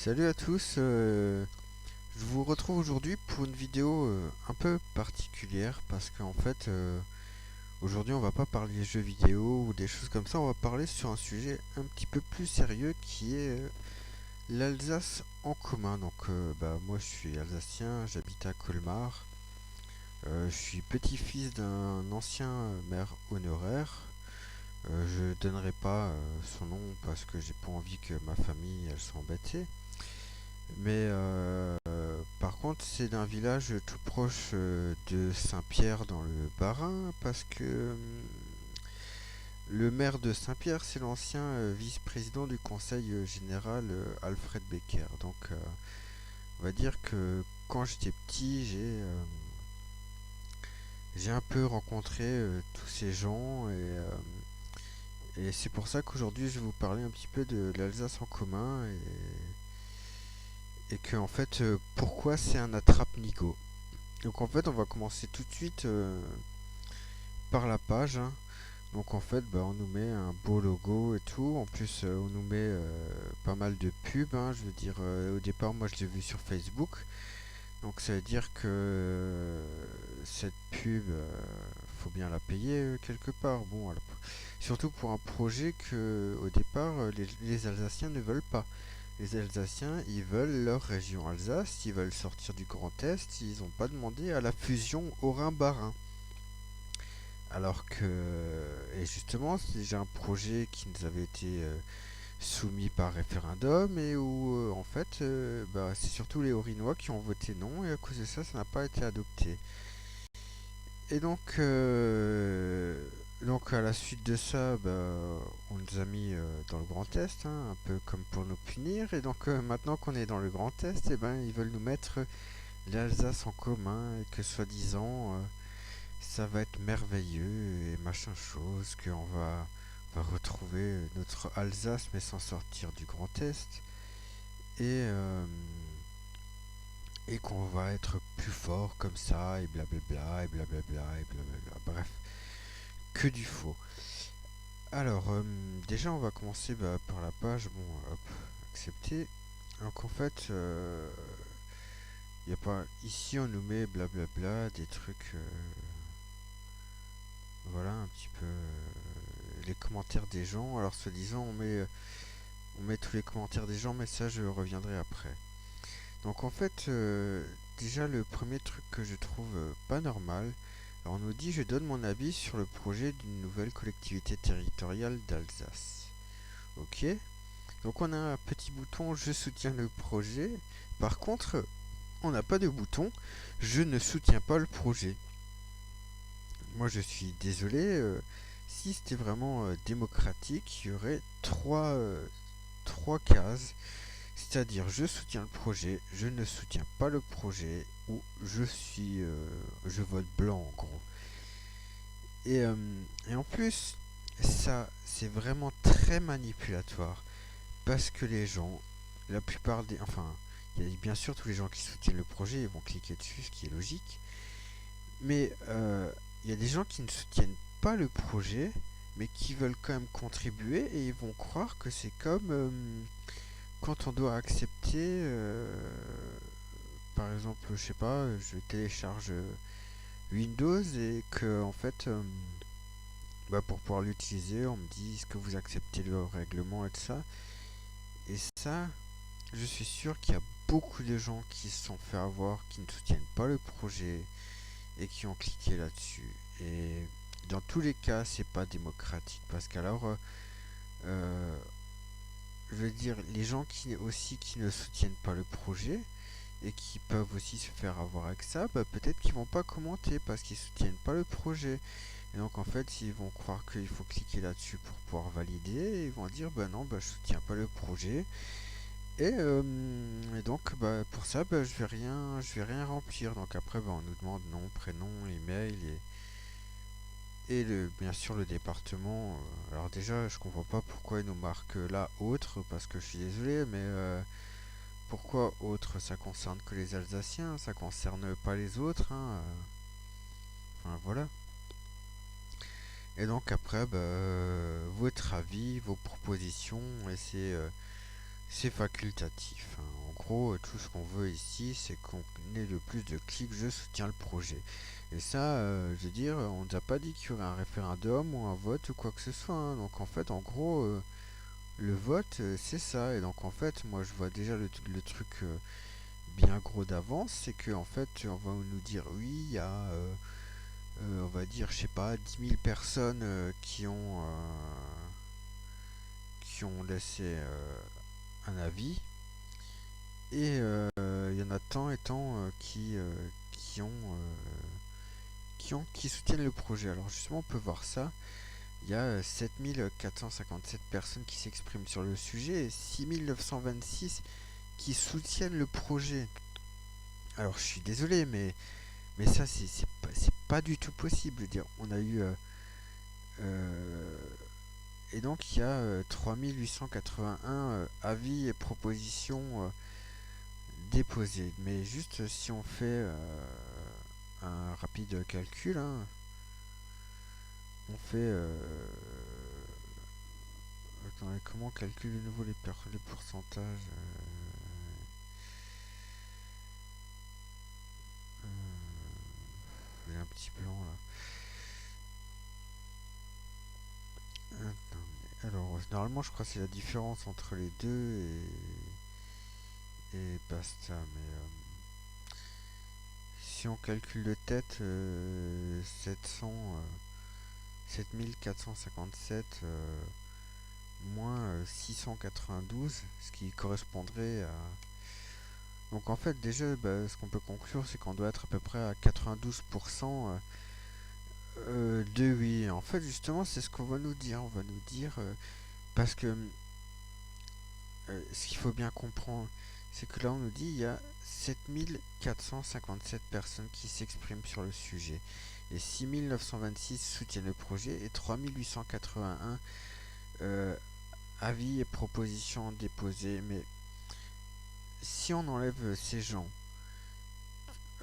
Salut à tous, je vous retrouve aujourd'hui pour une vidéo un peu particulière parce qu'en fait aujourd'hui on va pas parler jeux vidéo ou des choses comme ça, on va parler sur un sujet un petit peu plus sérieux qui est l'Alsace en commun. Donc moi je suis alsacien, j'habite à Colmar. Je suis petit-fils d'un ancien maire honoraire. Je donnerai pas son nom parce que j'ai pas envie que ma famille elle soit embêtée. Mais par contre, c'est d'un village tout proche de Saint-Pierre dans le Bas-Rhin, parce que le maire de Saint-Pierre, c'est l'ancien vice-président du conseil général Alfred Becker. Donc, on va dire que quand j'étais petit, j'ai un peu rencontré tous ces gens et c'est pour ça qu'aujourd'hui, je vais vous parler un petit peu de l'Alsace en commun et que en fait, pourquoi c'est un attrape-nigo. Donc en fait, on va commencer tout de suite par la page, hein. Donc en fait, on nous met un beau logo et tout. En plus, on nous met pas mal de pubs, hein. Je veux dire, au départ, moi, je l'ai vu sur Facebook. Donc ça veut dire que cette pub, faut bien la payer quelque part. Bon, surtout pour un projet que, au départ, les Alsaciens ne veulent pas. Les Alsaciens, ils veulent leur région Alsace, ils veulent sortir du Grand Est, ils n'ont pas demandé à la fusion Haut-Rhin-Bas-Rhin. Alors que, et justement, c'est déjà un projet qui nous avait été soumis par référendum et où, en fait, c'est surtout les Haut-Rhinois qui ont voté non et à cause de ça, ça n'a pas été adopté. Et donc à la suite de ça, on nous a mis dans le Grand Est, hein, un peu comme pour nous punir. Et donc maintenant qu'on est dans le Grand Est, ils veulent nous mettre l'Alsace en commun et que soi-disant ça va être merveilleux et machin chose, va retrouver notre Alsace mais sans sortir du Grand Est et, euh, et qu'on va être plus fort comme ça et blablabla et blablabla et blablabla. Bref, que du faux. Alors, déjà on va commencer par la page, bon, hop, accepter. Donc en fait, y a pas, ici on nous met blablabla, des trucs, voilà un petit peu les commentaires des gens. Alors soi-disant on met tous les commentaires des gens, mais ça je reviendrai après. Donc en fait, déjà le premier truc que je trouve pas normal, alors on nous dit je donne mon avis sur le projet d'une nouvelle collectivité territoriale d'Alsace. Ok. Donc on a un petit bouton je soutiens le projet. Par contre, on n'a pas de bouton je ne soutiens pas le projet. Moi je suis désolé, si c'était vraiment démocratique, il y aurait trois cases, c'est-à-dire je soutiens le projet, je ne soutiens pas le projet, ou je vote blanc en gros. Et, euh, et en plus, ça c'est vraiment très manipulatoire, parce que les gens, la plupart des... Enfin, il y a bien sûr tous les gens qui soutiennent le projet, ils vont cliquer dessus, ce qui est logique, mais il y a des gens qui ne soutiennent pas le projet, mais qui veulent quand même contribuer et ils vont croire que c'est comme quand on doit accepter, par exemple, je sais pas, je télécharge Windows et que en fait, pour pouvoir l'utiliser, on me dit est-ce que vous acceptez le règlement et tout ça. Et ça, je suis sûr qu'il y a beaucoup de gens qui se sont fait avoir, qui ne soutiennent pas le projet et qui ont cliqué là-dessus. Et dans tous les cas, c'est pas démocratique parce qu'alors, euh, je veux dire, les gens qui ne soutiennent pas le projet et qui peuvent aussi se faire avoir avec ça, peut-être qu'ils vont pas commenter parce qu'ils soutiennent pas le projet. Et donc en fait, ils vont croire qu'il faut cliquer là-dessus pour pouvoir valider et ils vont dire bah non, je soutiens pas le projet. Et donc pour ça, je vais rien remplir. Donc après, on nous demande nom, prénom, email et bien sûr le département. Alors déjà, je comprends pas pourquoi ils nous marquent là autre, parce que je suis désolé, mais pourquoi autre? Ça concerne que les Alsaciens, ça concerne pas les autres, hein. Enfin voilà. Et donc après, votre avis, vos propositions, et c'est facultatif, hein. En gros, tout ce qu'on veut ici, c'est qu'on ait le plus de clics, je soutiens le projet. Et ça, je veux dire, on nous a pas dit qu'il y aurait un référendum ou un vote ou quoi que ce soit, hein. Donc en fait, en gros, le vote, c'est ça. Et donc en fait, moi je vois déjà le truc bien gros d'avance, c'est que en fait, on va nous dire oui, il y a, on va dire, je sais pas, 10 000 personnes qui ont laissé un avis. Et il y en a tant et tant qui ont, qui soutiennent le projet. Alors justement, on peut voir ça. Il y a 7457 personnes qui s'expriment sur le sujet et 6926 qui soutiennent le projet. Alors je suis désolé, mais ça c'est pas du tout possible. Je veux dire, on a eu euh, et donc il y a 3881 avis et propositions déposés. Mais juste si on fait un rapide calcul, hein, on fait. Attendez, comment on calcule de nouveau les pourcentages j'ai un petit blanc là. Alors, normalement, je crois que c'est la différence entre les deux et basta. Mais si on calcule de tête, 7457 moins 692, ce qui correspondrait à... Donc en fait, déjà, bah, ce qu'on peut conclure, c'est qu'on doit être à peu près à 92% de oui. En fait, justement, c'est ce qu'on va nous dire. On va nous dire... parce que ce qu'il faut bien comprendre, c'est que là, on nous dit il y a 7457 personnes qui s'expriment sur le sujet. Et 6926 soutiennent le projet et 3881 avis et propositions déposées. Mais si on enlève ces gens,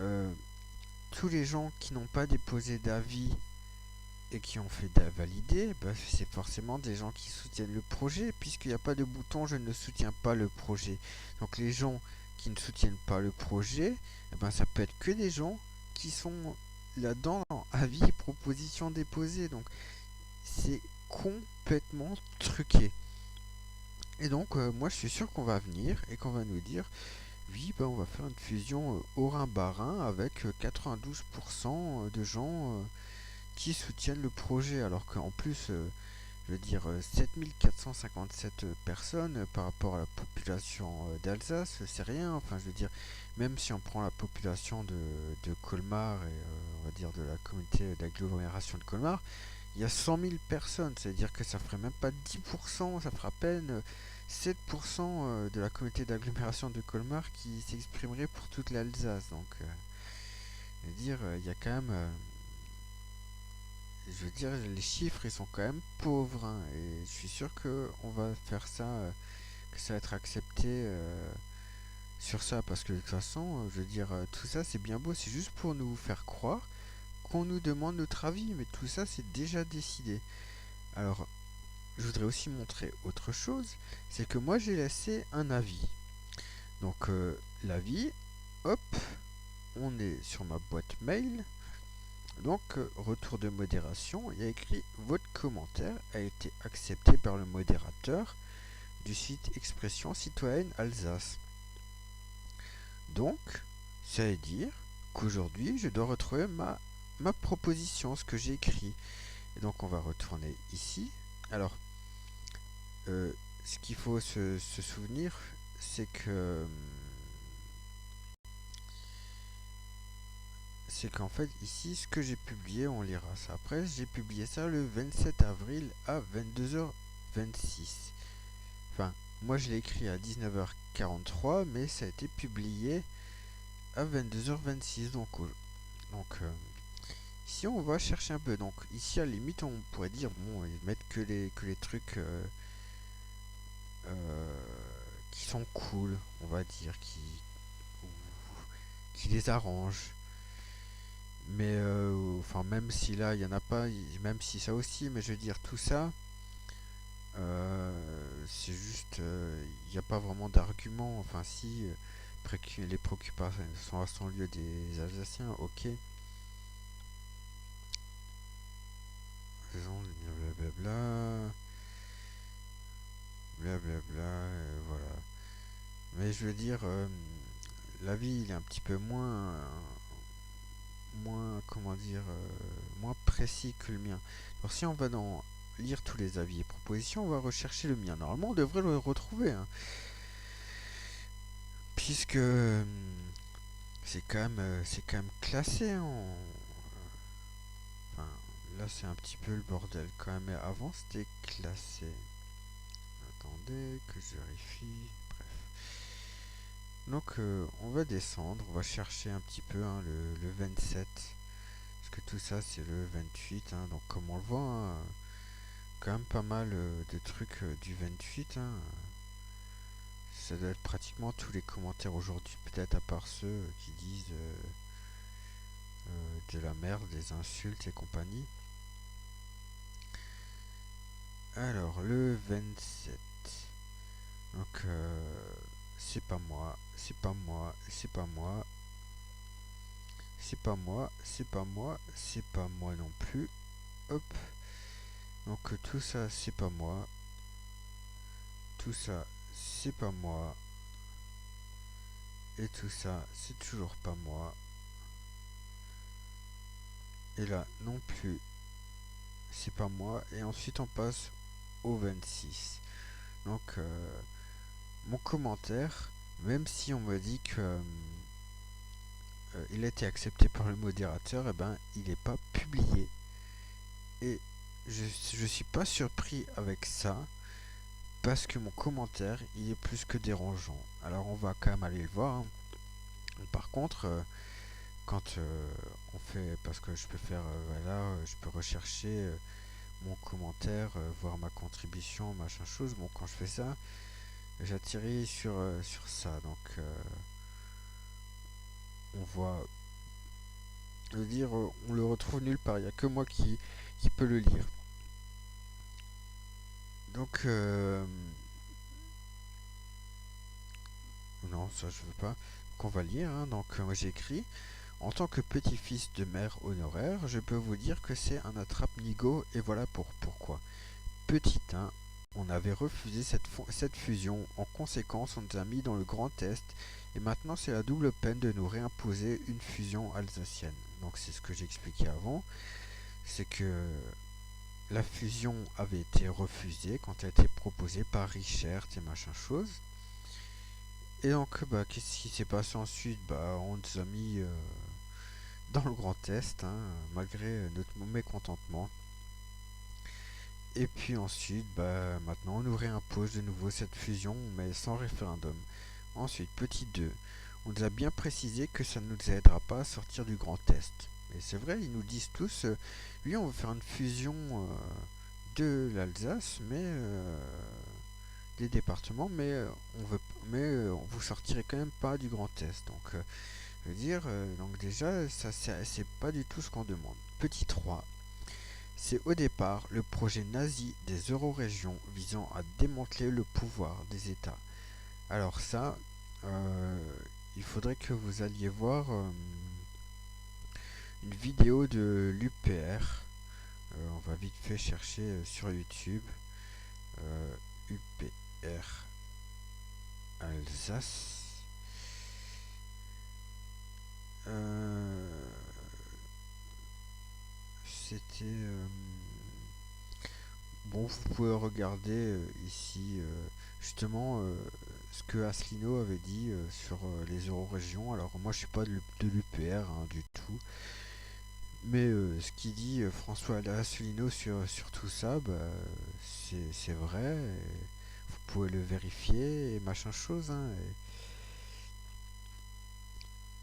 euh, tous les gens qui n'ont pas déposé d'avis et qui ont fait valider, bah, c'est forcément des gens qui soutiennent le projet, puisqu'il n'y a pas de bouton je ne soutiens pas le projet. Donc les gens qui ne soutiennent pas le projet, eh ben, ça peut être que des gens qui sont là-dedans dans avis et propositions déposées. Donc c'est complètement truqué. Et donc moi je suis sûr qu'on va venir et qu'on va nous dire oui, bah, on va faire une fusion Orin-Barin avec 92% de gens qui soutiennent le projet, alors qu'en plus, je veux dire, 7457 personnes par rapport à la population d'Alsace, c'est rien. Enfin, je veux dire, même si on prend la population de Colmar et on va dire de la communauté d'agglomération de Colmar, il y a 100 000 personnes, c'est-à-dire que ça ferait même pas 10%, ça ferait à peine 7% de la communauté d'agglomération de Colmar qui s'exprimerait pour toute l'Alsace. Donc, je veux dire, il y a quand même je veux dire, les chiffres, ils sont quand même pauvres, hein, et je suis sûr que on va faire ça, que ça va être accepté sur ça, parce que de toute façon, je veux dire, tout ça, c'est bien beau, c'est juste pour nous faire croire qu'on nous demande notre avis, mais tout ça, c'est déjà décidé. Alors, je voudrais aussi montrer autre chose, c'est que moi, j'ai laissé un avis. Donc, l'avis, hop, on est sur ma boîte mail. Donc, retour de modération, il y a écrit votre commentaire a été accepté par le modérateur du site Expression Citoyenne Alsace. Donc, ça veut dire qu'aujourd'hui, je dois retrouver ma proposition, ce que j'ai écrit. Et donc, on va retourner ici. Alors, ce qu'il faut se souvenir, c'est qu'en fait ici ce que j'ai publié, on lira ça après, j'ai publié ça le 27 avril à 22h26. Enfin, moi je l'ai écrit à 19h43, mais ça a été publié à 22h26. Donc ici on va chercher un peu. Donc ici à la limite on pourrait dire bon, ils mettent que les trucs qui sont cool, on va dire, qui les arrangent. Mais enfin, même si là il y en a pas, même si ça aussi, mais je veux dire tout ça, c'est juste, il n'y a pas vraiment d'argument. Enfin, si les préoccupations sont à son lieu des Alsaciens, ok. Raison de dire blablabla, blablabla, voilà. Mais je veux dire, la vie, il est un petit peu moins, comment dire, moins précis que le mien. Alors si on va lire tous les avis et propositions, on va rechercher le mien. Normalement, on devrait le retrouver, hein, puisque c'est quand même classé enfin, là, c'est un petit peu le bordel quand même. Mais avant, c'était classé. Attendez que je vérifie. Bref. Donc, on va descendre. On va chercher un petit peu, hein, le 27. Parce que tout ça, c'est le 28. Hein, donc, comme on le voit, hein, quand même pas mal de trucs du 28. Hein. Ça doit être pratiquement tous les commentaires aujourd'hui, peut-être à part ceux qui disent de la merde, des insultes et compagnie. Alors, le 27. Donc, c'est pas moi, c'est pas moi, c'est pas moi, c'est pas moi, c'est pas moi, c'est pas moi non plus. Hop. Donc, tout ça, c'est pas moi. Tout ça, c'est pas moi. Et tout ça, c'est toujours pas moi. Et là, non plus, c'est pas moi. Et ensuite, on passe au 26. Donc, mon commentaire, même si on me dit que il a été accepté par le modérateur, et ben, il n'est pas publié. Et je suis pas surpris avec ça, parce que mon commentaire, il est plus que dérangeant. Alors, on va quand même aller le voir. Hein. Par contre, quand on fait, parce que je peux faire, voilà, je peux rechercher mon commentaire, voir ma contribution, machin chose. Bon, quand je fais ça, j'atterris sur ça. Donc, on voit, je veux dire, on le retrouve nulle part. Il n'y a que moi qui peut le lire. Donc, non, ça je veux pas. Qu'on va lire. Hein. Donc, moi j'ai écrit. En tant que petit-fils de maire honoraire, je peux vous dire que c'est un attrape-nigo et voilà pourquoi. Petit 1, on avait refusé cette fusion. En conséquence, on nous a mis dans le Grand Est et maintenant c'est la double peine de nous réimposer une fusion alsacienne. Donc c'est ce que j'expliquais avant, c'est que la fusion avait été refusée quand elle a été proposée par Richert et machin chose. Et donc, qu'est-ce qui s'est passé ensuite? On nous a mis dans le Grand Est, hein, malgré notre mécontentement. Et puis ensuite, maintenant on nous réimpose de nouveau cette fusion, mais sans référendum. Ensuite, petit 2, on nous a bien précisé que ça ne nous aidera pas à sortir du Grand Est. Et c'est vrai, ils nous disent tous, oui, on veut faire une fusion de l'Alsace, mais des départements, mais vous sortirez quand même pas du Grand Est. Donc, je veux dire, donc déjà, ça c'est pas du tout ce qu'on demande. Petit 3, c'est au départ le projet nazi des eurorégions visant à démanteler le pouvoir des États. Alors ça, il faudrait que vous alliez voir une vidéo de l'UPR. On va vite fait chercher sur YouTube. UPR Alsace. C'était... bon, vous pouvez regarder ici justement ce que Asselineau avait dit sur les eurorégions. Alors moi je suis pas de l'UPR hein, du tout. Mais ce qu'il dit François Asselineau sur tout ça, c'est vrai. Vous pouvez le vérifier et machin chose. Hein,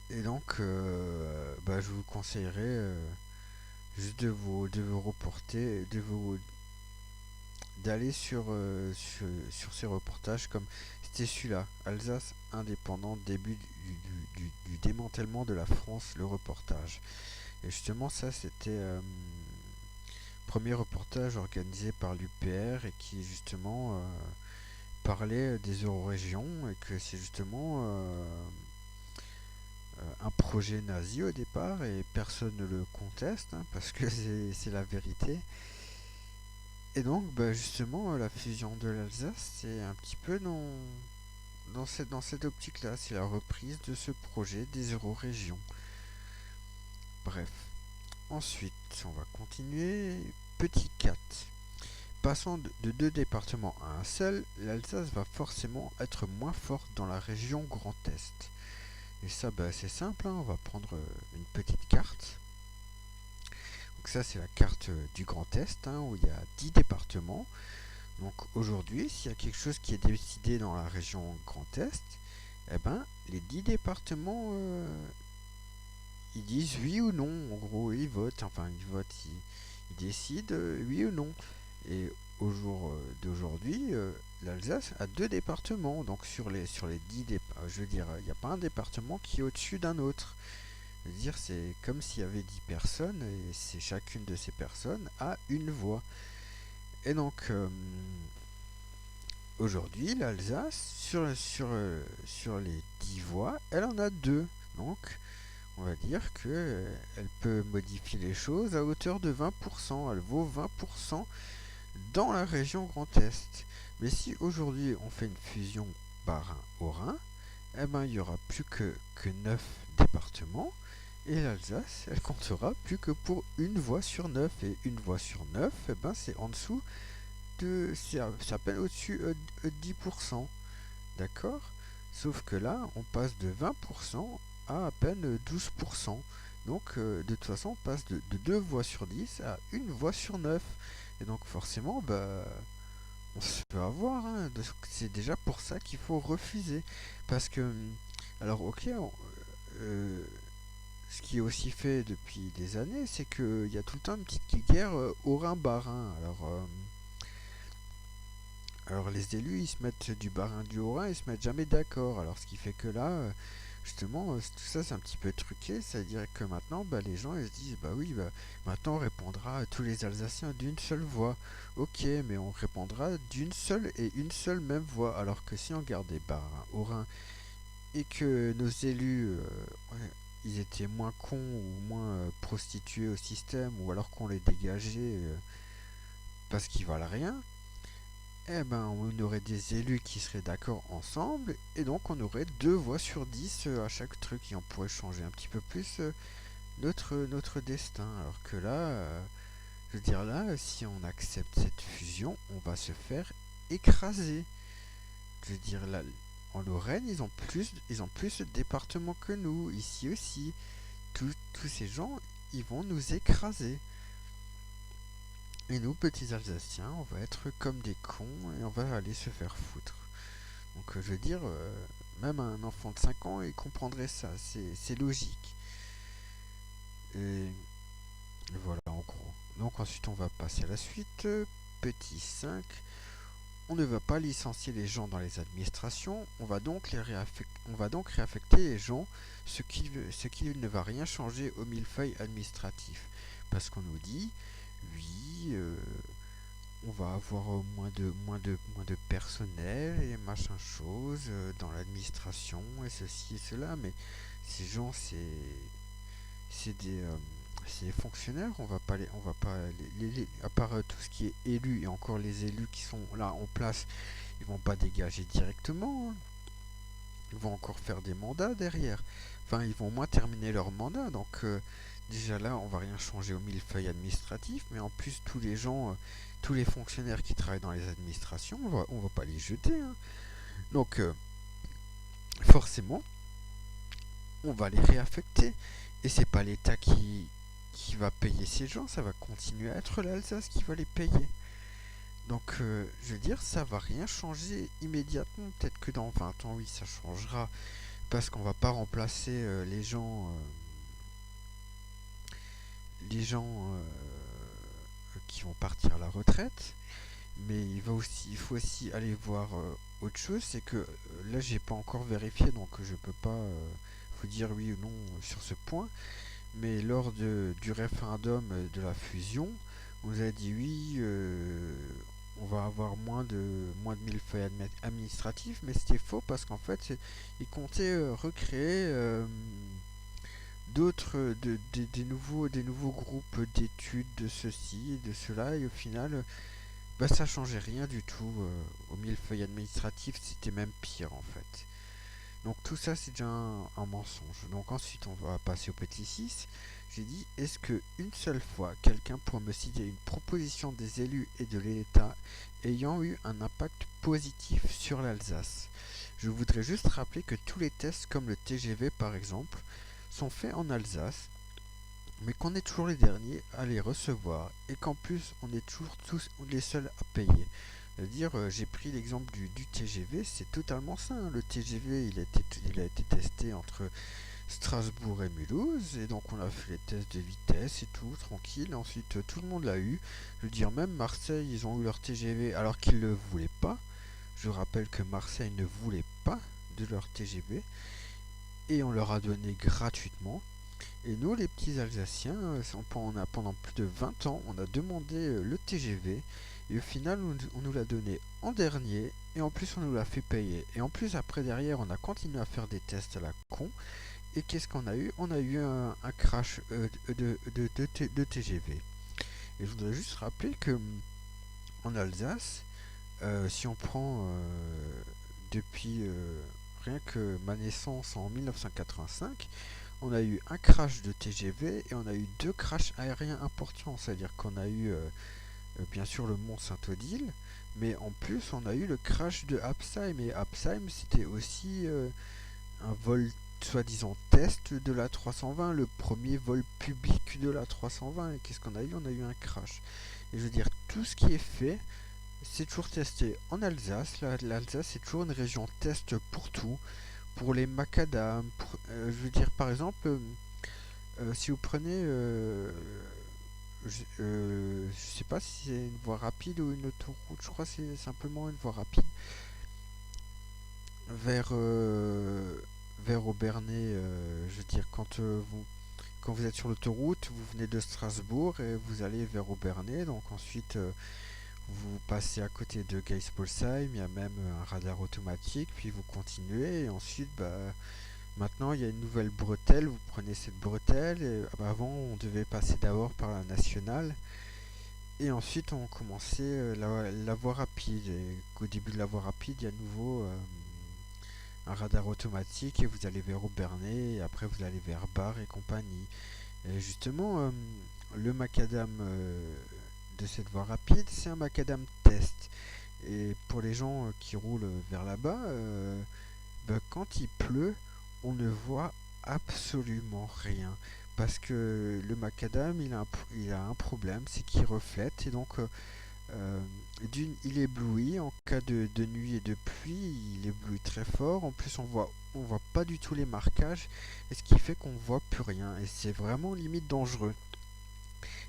et donc, je vous conseillerais juste de vous reporter, d'aller sur ces reportages comme c'était celui-là, Alsace indépendante, début du démantèlement de la France, le reportage. Et justement, ça, c'était premier reportage organisé par l'UPR et qui, justement, parlait des eurorégions et que c'est justement un projet nazi au départ et personne ne le conteste hein, parce que c'est la vérité. Et donc bah, justement la fusion de l'Alsace c'est un petit peu dans cette optique-là, c'est la reprise de ce projet des eurorégions. Bref, ensuite on va continuer. Petit 4. Passant de deux départements à un seul, l'Alsace va forcément être moins forte dans la région Grand Est. Et ça, bah, c'est simple, hein, on va prendre une petite carte. Donc ça, c'est la carte du Grand Est, hein, où il y a 10 départements. Donc aujourd'hui, s'il y a quelque chose qui est décidé dans la région Grand Est, eh ben, les 10 départements, ils disent oui ou non. En gros, ils votent, enfin, ils décident oui ou non. Et au jour d'aujourd'hui, l'Alsace a deux départements. Donc sur les 10 départements, je veux dire, il n'y a pas un département qui est au-dessus d'un autre. Je veux dire, c'est comme s'il y avait 10 personnes et c'est chacune de ces personnes a une voix. Et donc, aujourd'hui, l'Alsace, sur les 10 voix, elle en a deux. Donc, on va dire qu'elle peut modifier les choses à hauteur de 20%. Elle vaut 20% dans la région Grand Est. Mais si aujourd'hui on fait une fusion Bas-Rhin-Haut-Rhin, eh ben, il n'y aura plus que 9 départements et l'Alsace, elle comptera plus que pour une voix sur 9. Et une voix sur 9, eh ben, c'est en dessous c'est à peine au-dessus de 10%. D'accord. Sauf que là, on passe de 20% à peine 12%. Donc, de toute façon, on passe de 2 voix sur 10 à une voix sur 9. Et donc, forcément, bah, on se peut avoir. Hein. C'est déjà pour ça qu'il faut refuser. Parce que, alors, ok, euh, ce qui est aussi fait depuis des années, c'est qu'il y a tout le temps une petite guerre au Rhin-Bas-Rhin. Alors les élus, ils se mettent du Bas-Rhin, du Haut-Rhin, ils se mettent jamais d'accord. Alors ce qui fait que là, justement, tout ça c'est un petit peu truqué. C'est-à-dire que maintenant, bah, les gens ils se disent, bah oui, bah, maintenant on répondra à tous les Alsaciens d'une seule voix. Ok, mais on répondra d'une seule et une seule même voix. Alors que si on gardait Bas-Rhin, Haut-Rhin et que nos élus, ouais, ils étaient moins cons ou moins prostitués au système, ou alors qu'on les dégageait parce qu'ils valent rien, eh ben, on aurait des élus qui seraient d'accord ensemble, et donc on aurait 2 voix sur 10 à chaque truc, et on pourrait changer un petit peu plus notre destin. Alors que là, je veux dire là, si on accepte cette fusion, on va se faire écraser. Je veux dire là, en Lorraine, ils ont plus de départements que nous, ici aussi. Tous ces gens, ils vont nous écraser. Et nous, petits Alsaciens, on va être comme des cons et on va aller se faire foutre. Donc je veux dire, même un enfant de 5 ans, il comprendrait ça, c'est logique. Et voilà, en gros. Donc ensuite, on va passer à la suite. Petit 5. On ne va pas licencier les gens dans les administrations, on va donc réaffecter les gens, ce qui ne va rien changer au millefeuille administratif. Parce qu'on nous dit, oui, on va avoir moins de personnel et machin chose dans l'administration et ceci et cela, mais ces gens c'est des fonctionnaires, on va pas à part tout ce qui est élu et encore les élus qui sont là en place, ils vont pas dégager directement, hein. Ils vont encore faire des mandats derrière. Enfin, ils vont au moins terminer leur mandat, donc déjà là, on va rien changer au millefeuille administratif, mais en plus tous les gens, tous les fonctionnaires qui travaillent dans les administrations, on va pas les jeter, hein. Donc forcément, on va les réaffecter. Et c'est pas l'État qui va payer ces gens, ça va continuer à être l'Alsace qui va les payer. Donc, je veux dire, ça va rien changer immédiatement. Peut-être que dans 20 ans, oui, ça changera. Parce qu'on va pas remplacer les gens qui vont partir à la retraite. Mais il faut aussi aller voir autre chose. C'est que là, j'ai pas encore vérifié, donc je peux pas vous dire oui ou non sur ce point. Mais lors du référendum de la fusion, on nous a dit oui, on va avoir moins de millefeuilles administratifs, mais c'était faux parce qu'en fait, ils comptaient recréer des nouveaux groupes d'études de ceci et de cela, et au final, bah, ça changeait rien du tout au millefeuille administratif, c'était même pire en fait. Donc tout ça c'est déjà un mensonge. Donc ensuite on va passer au petit 6. J'ai dit, est-ce que une seule fois quelqu'un pourrait me citer une proposition des élus et de l'État ayant eu un impact positif sur l'Alsace? Je voudrais juste rappeler que tous les tests comme le TGV par exemple sont faits en Alsace, mais qu'on est toujours les derniers à les recevoir et qu'en plus on est toujours tous les seuls à payer. C'est-à-dire, j'ai pris l'exemple du TGV, c'est totalement ça, hein. Le TGV, il a été testé entre Strasbourg et Mulhouse, et donc on a fait les tests de vitesse et tout, tranquille. Ensuite, tout le monde l'a eu. Je veux dire, même Marseille, ils ont eu leur TGV alors qu'ils ne le voulaient pas. Je rappelle que Marseille ne voulait pas de leur TGV, et on leur a donné gratuitement. Et nous, les petits Alsaciens, pendant plus de 20 ans, on a demandé le TGV. Et au final, on nous l'a donné en dernier. Et en plus, on nous l'a fait payer. Et en plus, après, derrière, on a continué à faire des tests à la con. Et qu'est-ce qu'on a eu? On a eu un crash de TGV. Et je voudrais juste rappeler que en Alsace, si on prend depuis rien que ma naissance en 1985, on a eu un crash de TGV et on a eu deux crashs aériens importants. C'est-à-dire qu'on a eu bien sûr le Mont Saint-Odile, mais en plus on a eu le crash de Absheim. Et Absheim c'était aussi un vol soi-disant test de la 320, le premier vol public de la 320. Et qu'est-ce qu'on a eu? On a eu un crash. Et je veux dire, tout ce qui est fait, c'est toujours testé en Alsace. L'Alsace c'est toujours une région test pour tout. Pour les macadams, je veux dire par exemple, si vous prenez, je sais pas si c'est une voie rapide ou une autoroute, je crois que c'est simplement une voie rapide vers, vers Obernai. Je veux dire, quand vous êtes sur l'autoroute, vous venez de Strasbourg et vous allez vers Obernai, donc ensuite vous passez à côté de Geispolsheim, il y a même un radar automatique, puis vous continuez et ensuite maintenant il y a une nouvelle bretelle, vous prenez cette bretelle et avant on devait passer d'abord par la nationale et ensuite on commençait la voie rapide. Et au début de la voie rapide il y a à nouveau un radar automatique et vous allez vers Obernai et après vous allez vers Bar et compagnie. Et justement le macadam de cette voie rapide c'est un macadam test. Et pour les gens qui roulent vers là-bas, quand il pleut, on ne voit absolument rien. Parce que le macadam, il a un problème, c'est qu'il reflète. Et donc, euh, il éblouit en cas de nuit et de pluie, il éblouit très fort. En plus, on voit pas du tout les marquages. Et ce qui fait qu'on voit plus rien. Et c'est vraiment limite dangereux.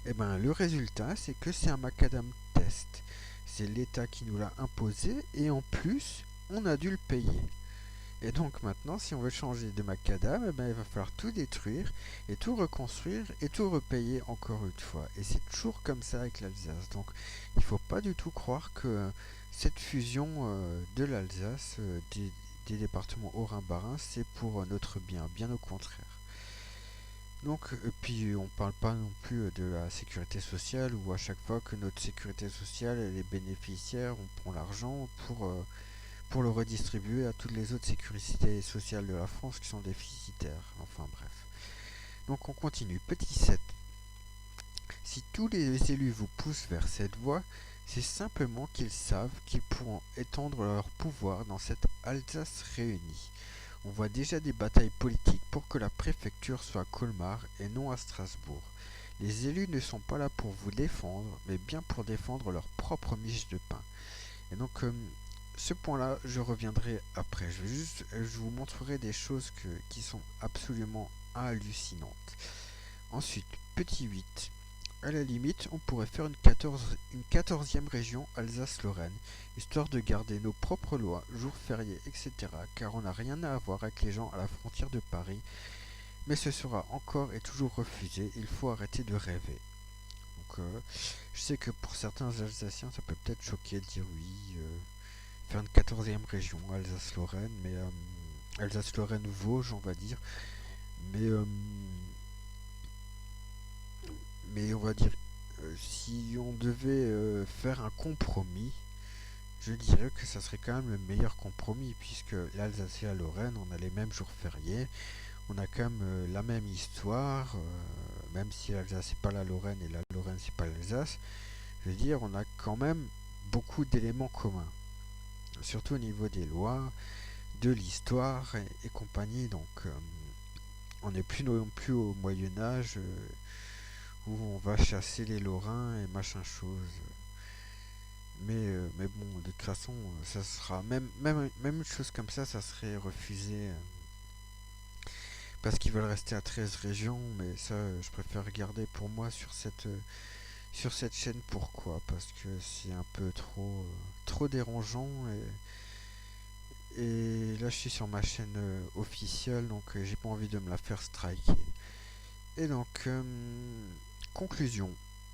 Et ben, le résultat, c'est que c'est un macadam test. C'est l'État qui nous l'a imposé. Et en plus, on a dû le payer. Et donc maintenant, si on veut changer de macadam, eh ben, il va falloir tout détruire et tout reconstruire et tout repayer encore une fois. Et c'est toujours comme ça avec l'Alsace. Donc il ne faut pas du tout croire que cette fusion de l'Alsace, des départements Haut-Rhin-Bas-Rhin, c'est pour notre bien, bien au contraire. Donc, puis on parle pas non plus de la sécurité sociale où à chaque fois que notre sécurité sociale, les bénéficiaires, on prend l'argent pour le redistribuer à toutes les autres sécurités sociales de la France qui sont déficitaires. Enfin bref. Donc on continue. Petit 7. Si tous les élus vous poussent vers cette voie, c'est simplement qu'ils savent qu'ils pourront étendre leur pouvoir dans cette Alsace réunie. On voit déjà des batailles politiques pour que la préfecture soit à Colmar et non à Strasbourg. Les élus ne sont pas là pour vous défendre, mais bien pour défendre leur propre miche de pain. Et donc, ce point-là, je reviendrai après. Je vous montrerai des choses qui sont absolument hallucinantes. Ensuite, petit 8. À la limite, on pourrait faire une 14e région Alsace-Lorraine, histoire de garder nos propres lois, jours fériés, etc. Car on n'a rien à voir avec les gens à la frontière de Paris. Mais ce sera encore et toujours refusé, il faut arrêter de rêver. Donc je sais que pour certains Alsaciens, ça peut peut-être choquer de dire oui, faire une 14e région, Alsace-Lorraine, mais Alsace-Lorraine-Vosges, on va dire. Mais, mais on va dire, si on devait faire un compromis, je dirais que ça serait quand même le meilleur compromis, puisque l'Alsace et la Lorraine, on a les mêmes jours fériés, on a quand même la même histoire, même si l'Alsace c'est pas la Lorraine et la Lorraine c'est pas l'Alsace. Je veux dire, on a quand même beaucoup d'éléments communs, surtout au niveau des lois, de l'histoire et compagnie. Donc, on n'est plus non plus au Moyen Âge où on va chasser les Lorrains et machin chose. Mais bon, de toute façon, ça sera même une chose comme ça serait refusé parce qu'ils veulent rester à 13 régions. Mais ça, je préfère regarder pour moi sur cette chaîne. Pourquoi? Parce que c'est un peu trop dérangeant et là je suis sur ma chaîne officielle, donc j'ai pas envie de me la faire striker. Et donc, conclusion.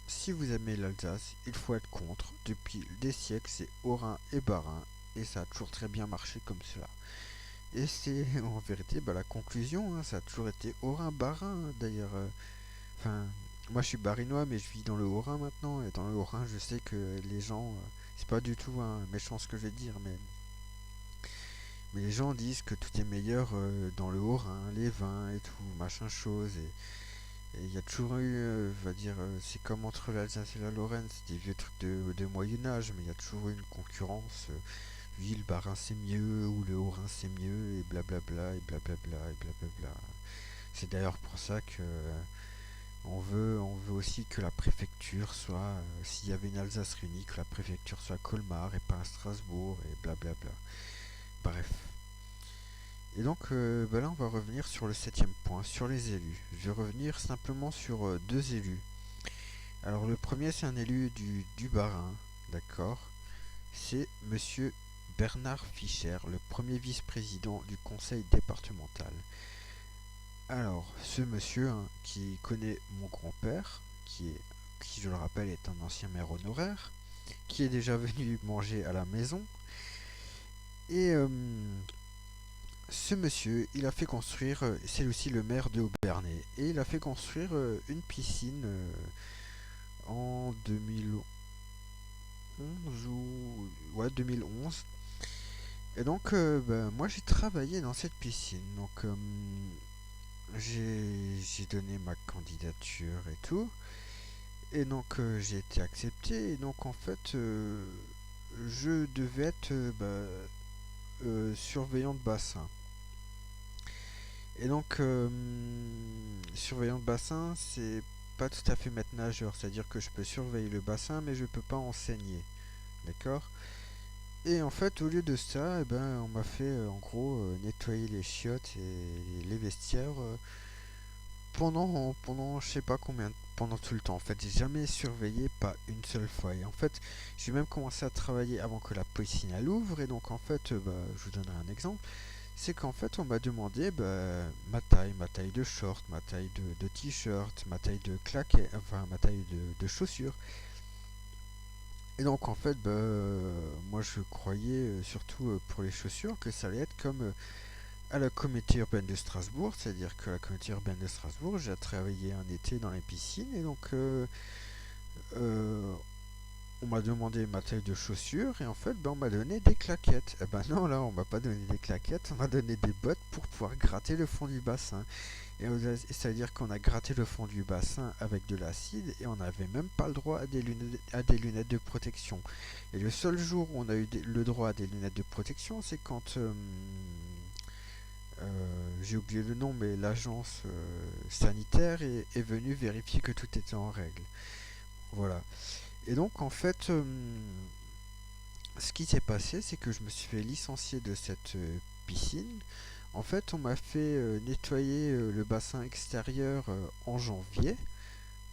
Si vous aimez l'Alsace, il faut être contre. Depuis des siècles, c'est Haut-Rhin et Bas-Rhin, et ça a toujours très bien marché comme cela. Et c'est en vérité la conclusion, hein, ça a toujours été Haut-Rhin, Bas-Rhin, d'ailleurs. Enfin, moi je suis barinois, mais je vis dans le Haut-Rhin maintenant, et dans le Haut-Rhin, je sais que les gens, c'est pas du tout méchant ce que je vais dire, mais les gens disent que tout est meilleur dans le Haut-Rhin, les vins et tout, machin chose, et il y a toujours eu, va dire, c'est comme entre l'Alsace et la Lorraine, c'est des vieux trucs de Moyen-Âge, mais il y a toujours eu une concurrence. Oui, le Bas-Rhin c'est mieux, ou le Haut-Rhin c'est mieux, et blablabla, et blablabla, et blablabla. C'est d'ailleurs pour ça que on veut aussi que la préfecture soit, s'il y avait une Alsace réunie, que la préfecture soit à Colmar et pas à Strasbourg, et blablabla. Bref. Et donc là on va revenir sur le septième point, sur les élus. Je vais revenir simplement sur deux élus. Alors le premier c'est un élu du Bas-Rhin, d'accord. C'est monsieur Bernard Fischer, le premier vice-président du conseil départemental. Alors ce monsieur qui connaît mon grand-père, qui je le rappelle est un ancien maire honoraire, qui est déjà venu manger à la maison, et ce monsieur, il a fait construire, c'est aussi le maire de Aubernais, et il a fait construire une piscine en 2011 ou ouais 2011. Et donc moi j'ai travaillé dans cette piscine, donc j'ai donné ma candidature et tout, et donc j'ai été accepté, et donc en fait je devais être surveillant de bassin. Et donc, surveillant de bassin, c'est pas tout à fait maître nageur, c'est-à-dire que je peux surveiller le bassin, mais je peux pas enseigner, d'accord. Et en fait, au lieu de ça, on m'a fait en gros nettoyer les chiottes et les vestiaires pendant je sais pas combien, pendant tout le temps. En fait, j'ai jamais surveillé, pas une seule fois. Et en fait, j'ai même commencé à travailler avant que la piscine elle ouvre. Et donc, en fait, je vous donnerai un exemple. C'est qu'en fait, on m'a demandé ma taille de short, ma taille de t-shirt, ma taille de claquettes, enfin ma taille de chaussures. Et donc en fait, moi je croyais, surtout pour les chaussures, que ça allait être comme à la communauté urbaine de Strasbourg, c'est-à-dire que la communauté urbaine de Strasbourg, j'ai travaillé un été dans les piscines, et donc euh, on m'a demandé ma taille de chaussures, et en fait on m'a donné des claquettes. Et ben non, là on m'a pas donné des claquettes, on m'a donné des bottes pour pouvoir gratter le fond du bassin. Et c'est-à-dire qu'on a gratté le fond du bassin avec de l'acide, et on n'avait même pas le droit à des lunettes de protection. Et le seul jour où on a eu le droit à des lunettes de protection, c'est quand j'ai oublié le nom, mais l'agence sanitaire est venue vérifier que tout était en règle. Voilà. Et donc en fait, ce qui s'est passé, c'est que je me suis fait licencier de cette piscine. En fait, on m'a fait nettoyer le bassin extérieur en janvier,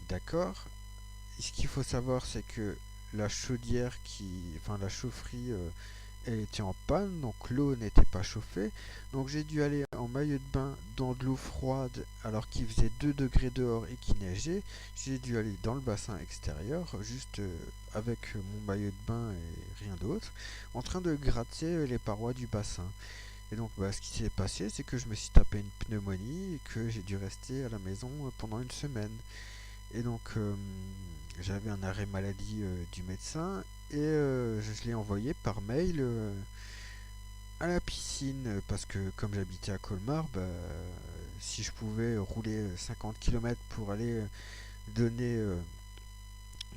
d'accord. Et ce qu'il faut savoir, c'est que la chaudière enfin la chaufferie elle était en panne, donc l'eau n'était pas chauffée. Donc j'ai dû aller en maillot de bain dans de l'eau froide alors qu'il faisait 2 degrés dehors et qu'il neigeait. J'ai dû aller dans le bassin extérieur, juste avec mon maillot de bain et rien d'autre, en train de gratter les parois du bassin. Et donc ce qui s'est passé, c'est que je me suis tapé une pneumonie et que j'ai dû rester à la maison pendant une semaine. Et donc j'avais un arrêt maladie du médecin et je l'ai envoyé par mail à la piscine parce que comme j'habitais à Colmar, si je pouvais rouler 50 km pour aller donner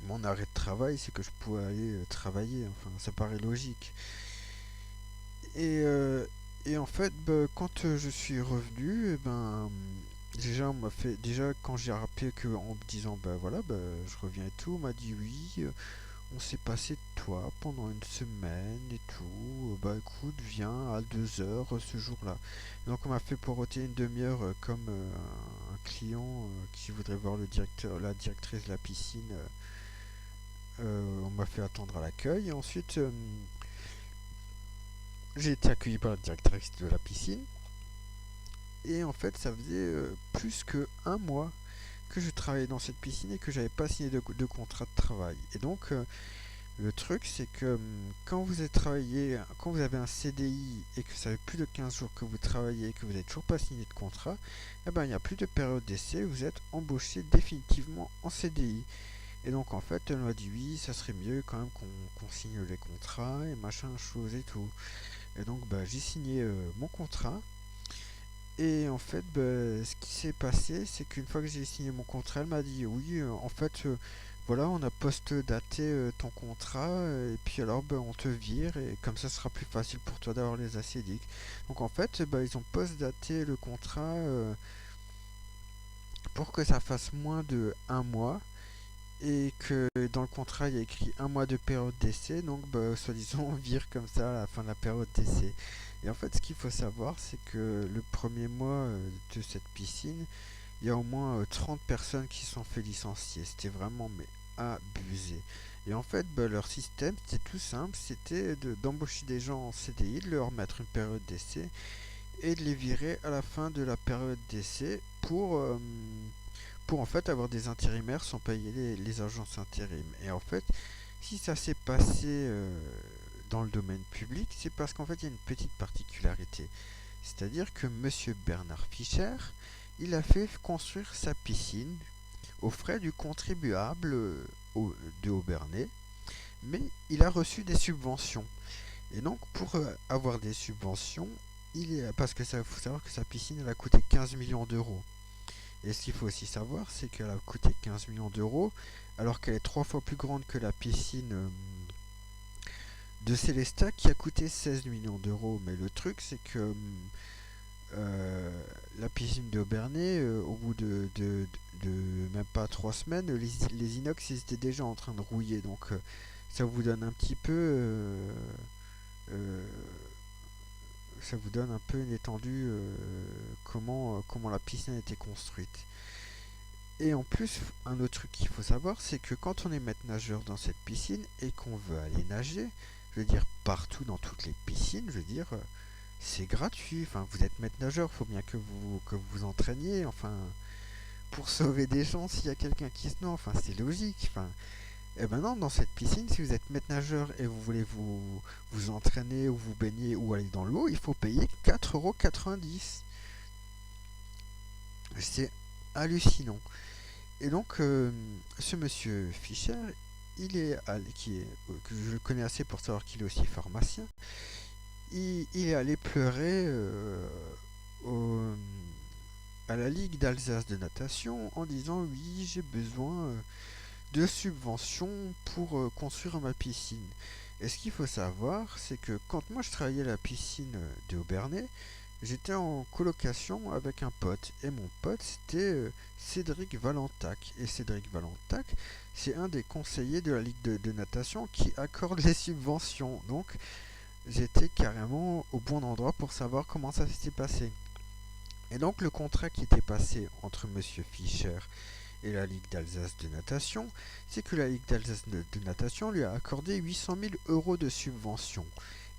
mon arrêt de travail, c'est que je pouvais aller travailler. Enfin, ça paraît logique. Et, euh, et en fait, quand je suis revenu, déjà on m'a fait déjà quand j'ai rappelé que en me disant voilà je reviens et tout, on m'a dit oui, on s'est passé de toi pendant une semaine et tout. Bah écoute, viens à 2 heures ce jour-là. Donc on m'a fait poireauter une demi-heure comme un client qui voudrait voir le directeur, la directrice de la piscine. On m'a fait attendre à l'accueil et ensuite j'ai été accueilli par la directrice de la piscine. Et en fait, ça faisait plus que un mois que je travaillais dans cette piscine et que j'avais pas signé de contrat de travail. Et donc, le truc, c'est que quand vous avez travaillé, quand vous avez un CDI et que ça fait plus de 15 jours que vous travaillez et que vous n'avez toujours pas signé de contrat, eh ben, il n'y a plus de période d'essai, vous êtes embauché définitivement en CDI. Et donc, en fait, elle m'a dit oui, ça serait mieux quand même qu'on signe les contrats et machin, chose et tout. Et donc, j'ai signé mon contrat. Et en fait, ce qui s'est passé, c'est qu'une fois que j'ai signé mon contrat, elle m'a dit oui, en fait, voilà, on a post-daté ton contrat, et puis alors on te vire, et comme ça sera plus facile pour toi d'avoir les acédiques. Donc en fait, ils ont post-daté le contrat pour que ça fasse moins de un mois, et que dans le contrat il y a écrit un mois de période d'essai, donc soi-disant on vire comme ça à la fin de la période d'essai. Et en fait, ce qu'il faut savoir, c'est que le premier mois de cette piscine, il y a au moins 30 personnes qui se sont fait licencier. C'était vraiment mais abusé. Et en fait, leur système, c'était tout simple, c'était d'embaucher des gens en CDI, de leur mettre une période d'essai et de les virer à la fin de la période d'essai pour en fait avoir des intérimaires sans payer les agences intérim. Et en fait, si ça s'est passé dans le domaine public, c'est parce qu'en fait il y a une petite particularité. C'est-à-dire que Monsieur Bernard Fischer, il a fait construire sa piscine aux frais du contribuable de Aubernais, mais il a reçu des subventions. Et donc pour avoir des subventions, parce que ça faut savoir que sa piscine elle a coûté 15 millions d'euros. Et ce qu'il faut aussi savoir, c'est qu'elle a coûté 15 millions d'euros, alors qu'elle est 3 fois plus grande que la piscine de Célestat qui a coûté 16 millions d'euros. Mais le truc, c'est que la piscine d'Aubernais, au bout de même pas 3 semaines, les inox ils étaient déjà en train de rouiller. Donc ça vous donne un petit peu euh, ça vous donne un peu une étendue comment la piscine a été construite. Et en plus, un autre truc qu'il faut savoir, c'est que quand on est maître nageur dans cette piscine et qu'on veut aller nager, je veux dire partout dans toutes les piscines, je veux dire, c'est gratuit. Enfin, vous êtes maître nageur, il faut bien que vous entraîniez. Enfin, pour sauver des gens, s'il y a quelqu'un qui se noie, enfin, c'est logique. Enfin, et ben non, dans cette piscine, si vous êtes maître nageur et vous voulez vous entraîner ou vous baigner ou aller dans l'eau, il faut payer 4,90 €. C'est hallucinant. Et donc, ce monsieur Fischer, que je le connais assez pour savoir qu'il est aussi pharmacien, il est allé pleurer au- à la Ligue d'Alsace de natation en disant oui, j'ai besoin de subventions pour construire ma piscine. Et ce qu'il faut savoir, c'est que quand moi je travaillais à la piscine de Aubernais, j'étais en colocation avec un pote. Et mon pote, c'était Cédric Valentac. Et Cédric Valentac, c'est un des conseillers de la Ligue de natation qui accorde les subventions. Donc, j'étais carrément au bon endroit pour savoir comment ça s'était passé. Et donc, le contrat qui était passé entre Monsieur Fischer et la Ligue d'Alsace de natation, c'est que la Ligue d'Alsace de natation lui a accordé 800 000 € de subvention.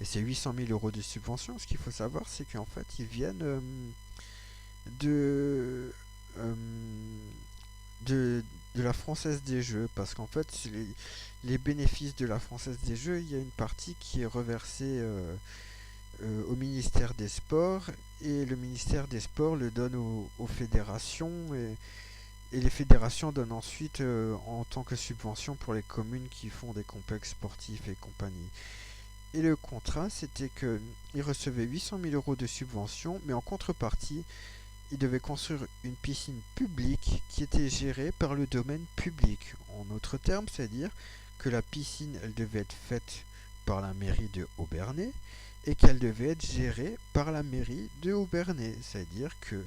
Et ces 800 000 euros de subvention, ce qu'il faut savoir, c'est qu'en fait, ils viennent de, euh, de, de la Française des Jeux. Parce qu'en fait, les bénéfices de la Française des Jeux, il y a une partie qui est reversée au ministère des Sports. Et le ministère des Sports le donne aux fédérations. Et les fédérations donnent ensuite en tant que subvention pour les communes qui font des complexes sportifs et compagnie. Et le contrat, c'était qu'ils recevaient 800 000 euros de subvention, mais en contrepartie, ils devaient construire une piscine publique qui était gérée par le domaine public. En d'autres termes, c'est-à-dire que la piscine, elle devait être faite par la mairie de Obernai et qu'elle devait être gérée par la mairie de Obernai. C'est-à-dire que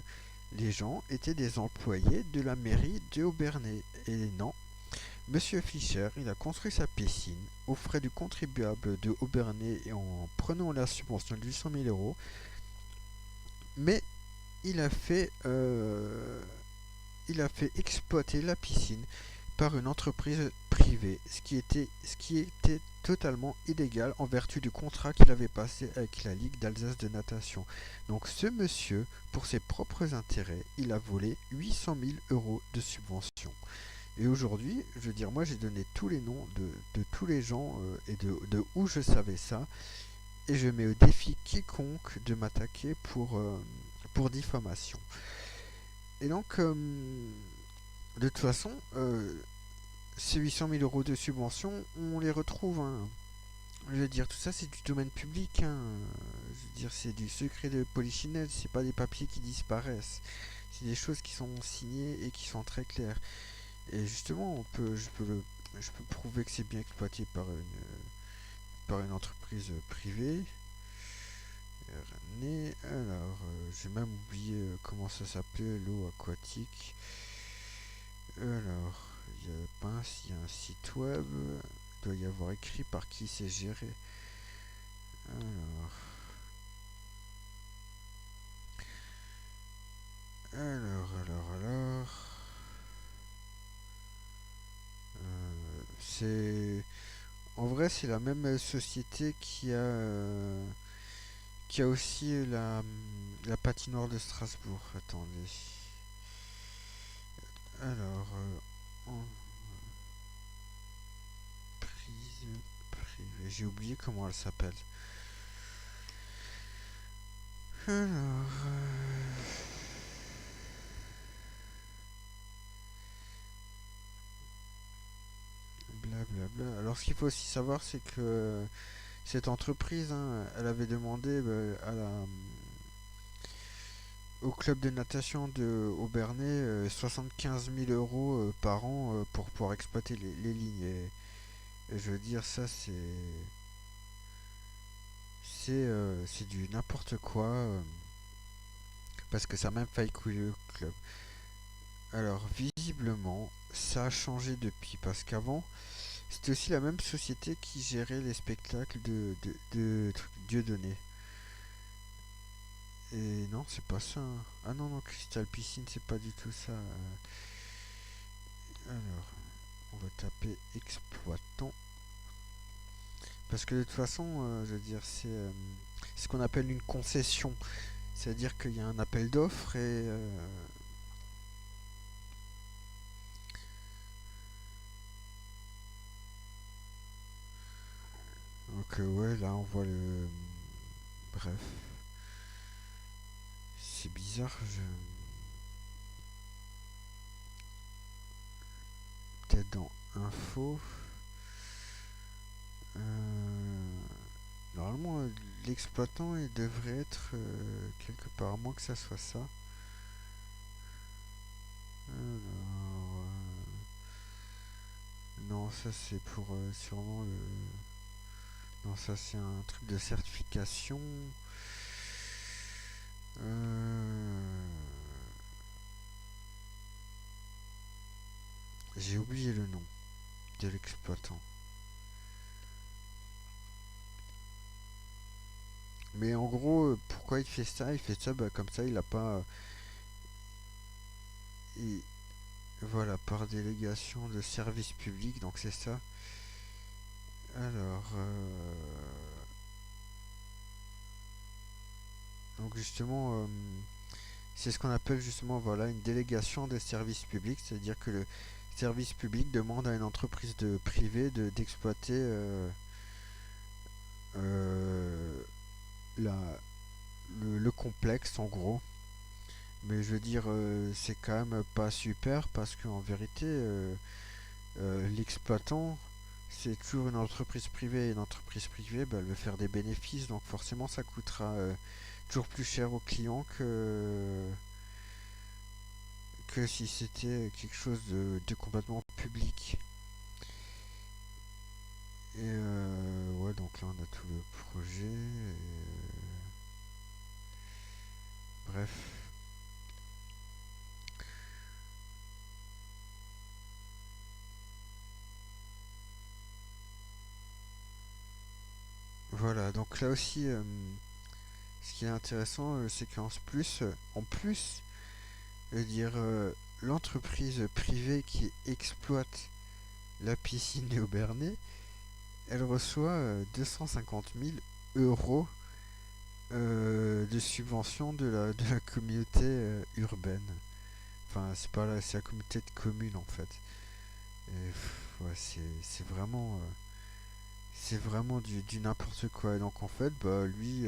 les gens étaient des employés de la mairie de Obernai. Et non, Monsieur Fischer, il a construit sa piscine aux frais du contribuable de Obernai et en prenant la subvention de 800 000 euros, mais il a fait, euh, il a fait exploiter la piscine par une entreprise privée, ce qui était totalement illégal en vertu du contrat qu'il avait passé avec la Ligue d'Alsace de natation. Donc ce monsieur, pour ses propres intérêts, il a volé 800 000 euros de subvention. Et aujourd'hui, je veux dire, moi j'ai donné tous les noms de tous les gens et de où je savais ça. Et je mets au défi quiconque de m'attaquer pour diffamation. Et donc, de toute façon, ces 800 000 euros de subvention, on les retrouve. Hein. Je veux dire, tout ça c'est du domaine public. Hein. Je veux dire, c'est du secret de polichinelle, c'est pas des papiers qui disparaissent. C'est des choses qui sont signées et qui sont très claires. Et justement, je peux prouver que c'est bien exploité par une entreprise privée. René, alors, j'ai même oublié comment ça s'appelait, l'eau aquatique. Alors, il y a pince, il y a un site web. Il doit y avoir écrit par qui c'est géré. Alors, alors. C'est en vrai, c'est la même société qui a aussi la patinoire de Strasbourg. Attendez. Alors, prise privée. J'ai oublié comment elle s'appelle. Alors, blablabla. Alors, ce qu'il faut aussi savoir, c'est que cette entreprise, hein, elle avait demandé au club de natation de Aubernais 75 000 euros par an pour pouvoir exploiter les lignes. Et je veux dire, ça, c'est du n'importe quoi. Parce que ça a même failli couler le club. Alors, visiblement, ça a changé depuis. Parce qu'avant, c'était aussi la même société qui gérait les spectacles de Dieudonné. Et non, c'est pas ça. Hein. Ah non, non, Crystal Piscine, c'est pas du tout ça. Alors, on va taper exploitant. Parce que de toute façon, je veux dire, c'est ce qu'on appelle une concession. C'est-à-dire qu'il y a un appel d'offres et donc ouais, là on voit le. Bref, c'est bizarre. Peut-être dans info. Euh, Normalement, l'exploitant il devrait être quelque part, à moins que ça soit ça. Alors, non, ça c'est pour sûrement le. Non, ça c'est un truc de certification. Euh, J'ai oublié le nom de l'exploitant. Mais en gros, pourquoi il fait ça? Il fait ça comme ça, il a pas. Il- voilà, par délégation de service public, donc c'est ça. Alors, Donc justement, c'est ce qu'on appelle justement voilà une délégation des services publics, c'est-à-dire que le service public demande à une entreprise privée d'exploiter euh, la, le complexe en gros. Mais je veux dire, c'est quand même pas super parce qu'en vérité, l'exploitant, c'est toujours une entreprise privée. Et une entreprise privée, bah, elle veut faire des bénéfices, donc forcément ça coûtera toujours plus cher aux clients que si c'était quelque chose de complètement public. Et ouais, donc là on a tout le projet. Bref. Voilà, donc là aussi, ce qui est intéressant, c'est en plus, je veux dire, l'entreprise privée qui exploite la piscine Léo Bernet, elle reçoit 250 000 euros de subvention de la communauté urbaine. Enfin, c'est pas là, c'est la communauté de communes en fait. Et ouais, c'est vraiment du n'importe quoi. Et donc en fait, bah lui,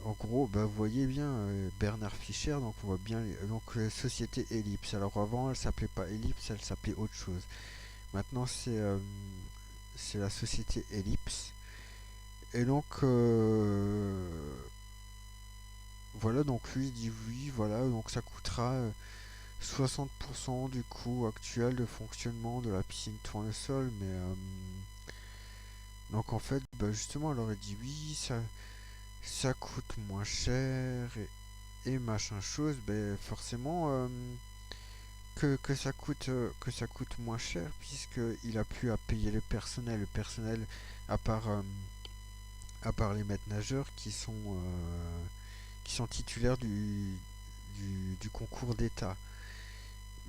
en gros, bah vous voyez bien Bernard Fischer, donc on voit bien donc société Ellipse. Alors avant, elle s'appelait pas Ellipse, elle s'appelait autre chose. Maintenant, c'est la société Ellipse. Et donc voilà, donc lui il dit oui, voilà, donc ça coûtera 60% du coût actuel de fonctionnement de la piscine Tournesol, mais donc en fait, bah justement, elle aurait dit oui, ça coûte moins cher et machin chose, ben forcément que ça coûte moins cher puisqu'il a plus à payer le personnel à part à part les maîtres nageurs qui sont titulaires du concours d'État.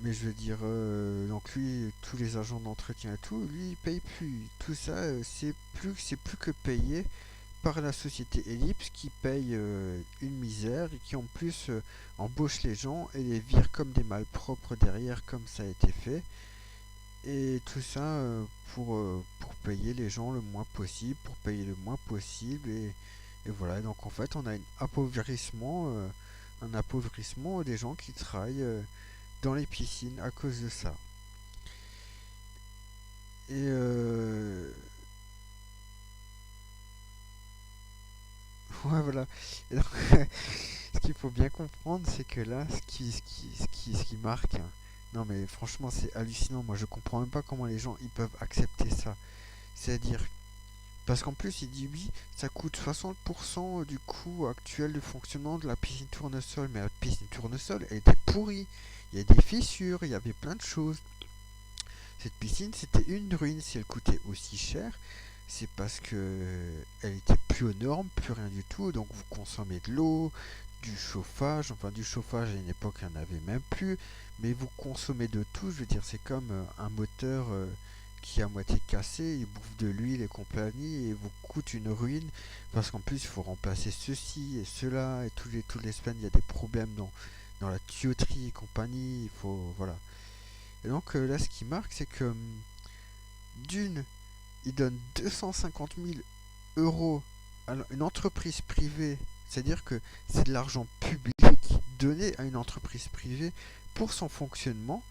Mais je veux dire, donc lui, tous les agents d'entretien et tout, lui, il paye plus. Tout ça, c'est plus que payé par la société Ellipse qui paye une misère et qui en plus embauche les gens et les vire comme des malpropres derrière, comme ça a été fait. Et tout ça pour payer les gens le moins possible, pour payer le moins possible. Et voilà, donc en fait, on a un appauvrissement des gens qui travaillent dans les piscines à cause de ça. Et ouais, voilà. Et donc, ce qu'il faut bien comprendre, c'est que là, ce qui marque, hein, non mais franchement, c'est hallucinant. Moi, je comprends même pas comment les gens ils peuvent accepter ça. C'est-à-dire, parce qu'en plus, il dit oui, ça coûte 60% du coût actuel de fonctionnement de la piscine tournesol. Mais la piscine tournesol, elle était pourrie. Il y a des fissures, il y avait plein de choses. Cette piscine, c'était une ruine. Si elle coûtait aussi cher, c'est parce que elle était plus aux normes, plus rien du tout. Donc vous consommez de l'eau, du chauffage. Enfin, du chauffage à une époque, il n'y en avait même plus. Mais vous consommez de tout. Je veux dire, c'est comme un moteur qui est à moitié cassé. Il bouffe de l'huile et compagnie et vous coûte une ruine. Parce qu'en plus, il faut remplacer ceci et cela. Et toutes les semaines, il y a des problèmes dans la tuyauterie et compagnie. Il faut. Voilà. Et donc là, ce qui marque, c'est que d'une, il donne 250 000 euros à une entreprise privée, c'est-à-dire que c'est de l'argent public donné à une entreprise privée pour son fonctionnement,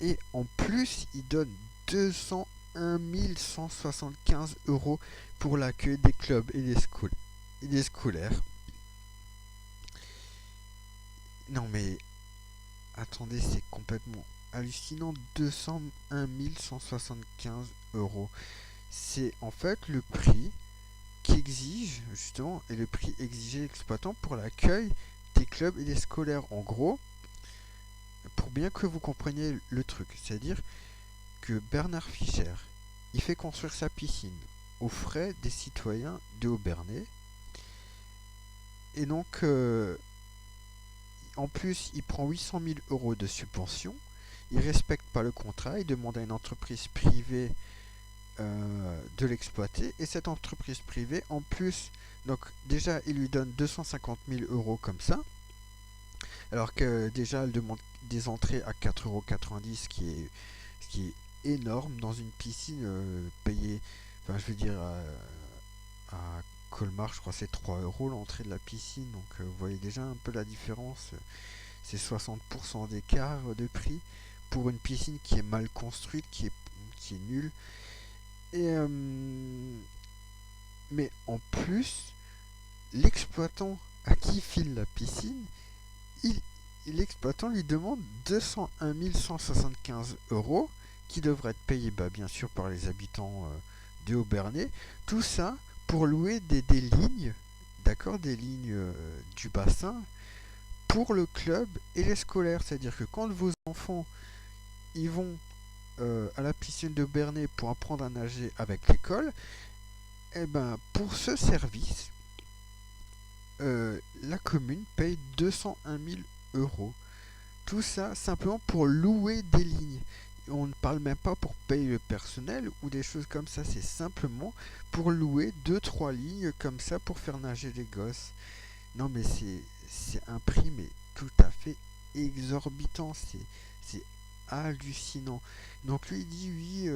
et en plus, il donne 201 175 euros pour l'accueil des clubs et des scolaires. Non mais attendez, c'est complètement hallucinant, 201 175 euros. C'est en fait le prix qui exige justement et le prix exigé l'exploitant pour l'accueil des clubs et des scolaires. En gros, pour bien que vous compreniez le truc, c'est-à-dire que Bernard Fischer, il fait construire sa piscine aux frais des citoyens de Aubernais. Et donc, en plus, il prend 800 000 euros de subvention. Il respecte pas le contrat. Il demande à une entreprise privée de l'exploiter. Et cette entreprise privée, en plus, donc déjà, il lui donne 250 000 euros comme ça, alors que déjà, elle demande des entrées à 4,90 €, ce qui est énorme dans une piscine payée, enfin, je veux dire, à Colmar, je crois que c'est 3 euros l'entrée de la piscine, donc vous voyez déjà un peu la différence. C'est 60% d'écart de prix pour une piscine qui est mal construite, qui est nulle. Et, mais en plus, l'exploitant à qui file la piscine, il, l'exploitant lui demande 201 175 euros qui devraient être payés bien sûr par les habitants de Haut-Bernay. Tout ça pour louer des lignes, d'accord, des lignes du bassin pour le club et les scolaires. C'est-à-dire que quand vos enfants ils vont à la piscine de Bernay pour apprendre à nager avec l'école, et ben pour ce service, la commune paye 201 000 euros. Tout ça simplement pour louer des lignes. On ne parle même pas pour payer le personnel ou des choses comme ça, c'est simplement pour louer deux trois lignes comme ça pour faire nager les gosses. Non mais c'est un prix mais tout à fait exorbitant, c'est hallucinant. Donc lui il dit oui,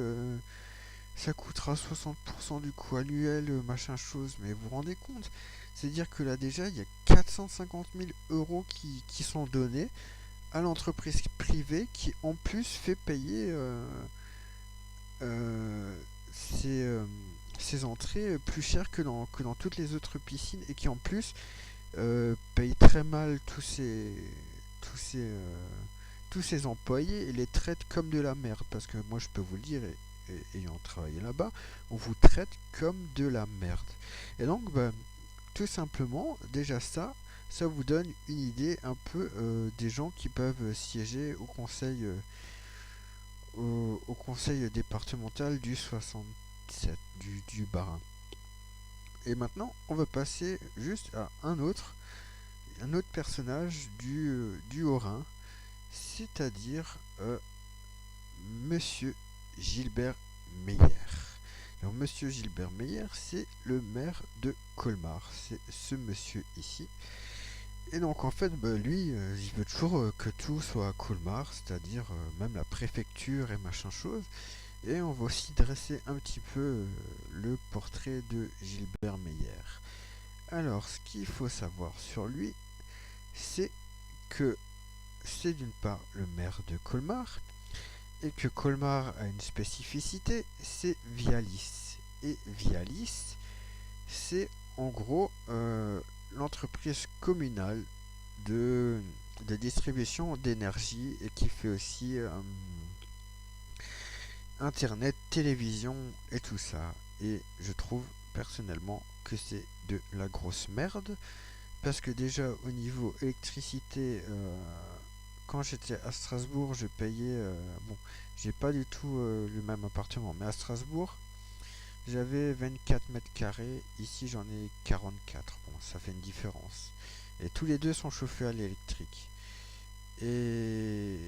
ça coûtera 60% du coût annuel, machin chose, mais vous vous rendez compte? C'est-à-dire que là déjà il y a 450 000 euros qui sont donnés à l'entreprise privée qui en plus fait payer euh, ses, euh, ses entrées plus cher que dans toutes les autres piscines et qui en plus paye très mal tous ces, euh, tous ces employés et les traite comme de la merde. Parce que moi je peux vous le dire, ayant travaillé là-bas, on vous traite comme de la merde. Et donc, bah, tout simplement, déjà ça vous donne une idée un peu des gens qui peuvent siéger au conseil départemental du 67, du Bas-Rhin. Et maintenant, on va passer juste à un autre personnage du Haut-Rhin, c'est-à-dire Monsieur Gilbert Meyer. Alors, Monsieur Gilbert Meyer, c'est le maire de Colmar. C'est ce monsieur ici. Et donc, en fait, bah, lui, il veut toujours que tout soit à Colmar, c'est-à-dire même la préfecture et machin chose. Et on va aussi dresser un petit peu le portrait de Gilbert Meyer. Alors, ce qu'il faut savoir sur lui, c'est que c'est d'une part le maire de Colmar, et que Colmar a une spécificité, c'est Vialis. Et Vialis, c'est en gros l'entreprise communale de, de distribution d'énergie et qui fait aussi internet, télévision et tout ça. Et je trouve personnellement que c'est de la grosse merde parce que déjà au niveau électricité, quand j'étais à Strasbourg, je payais. Bon, j'ai pas du tout le même appartement, mais à Strasbourg, j'avais 24 mètres carrés. Ici, j'en ai 44. Bon, ça fait une différence. Et tous les deux sont chauffés à l'électrique. Et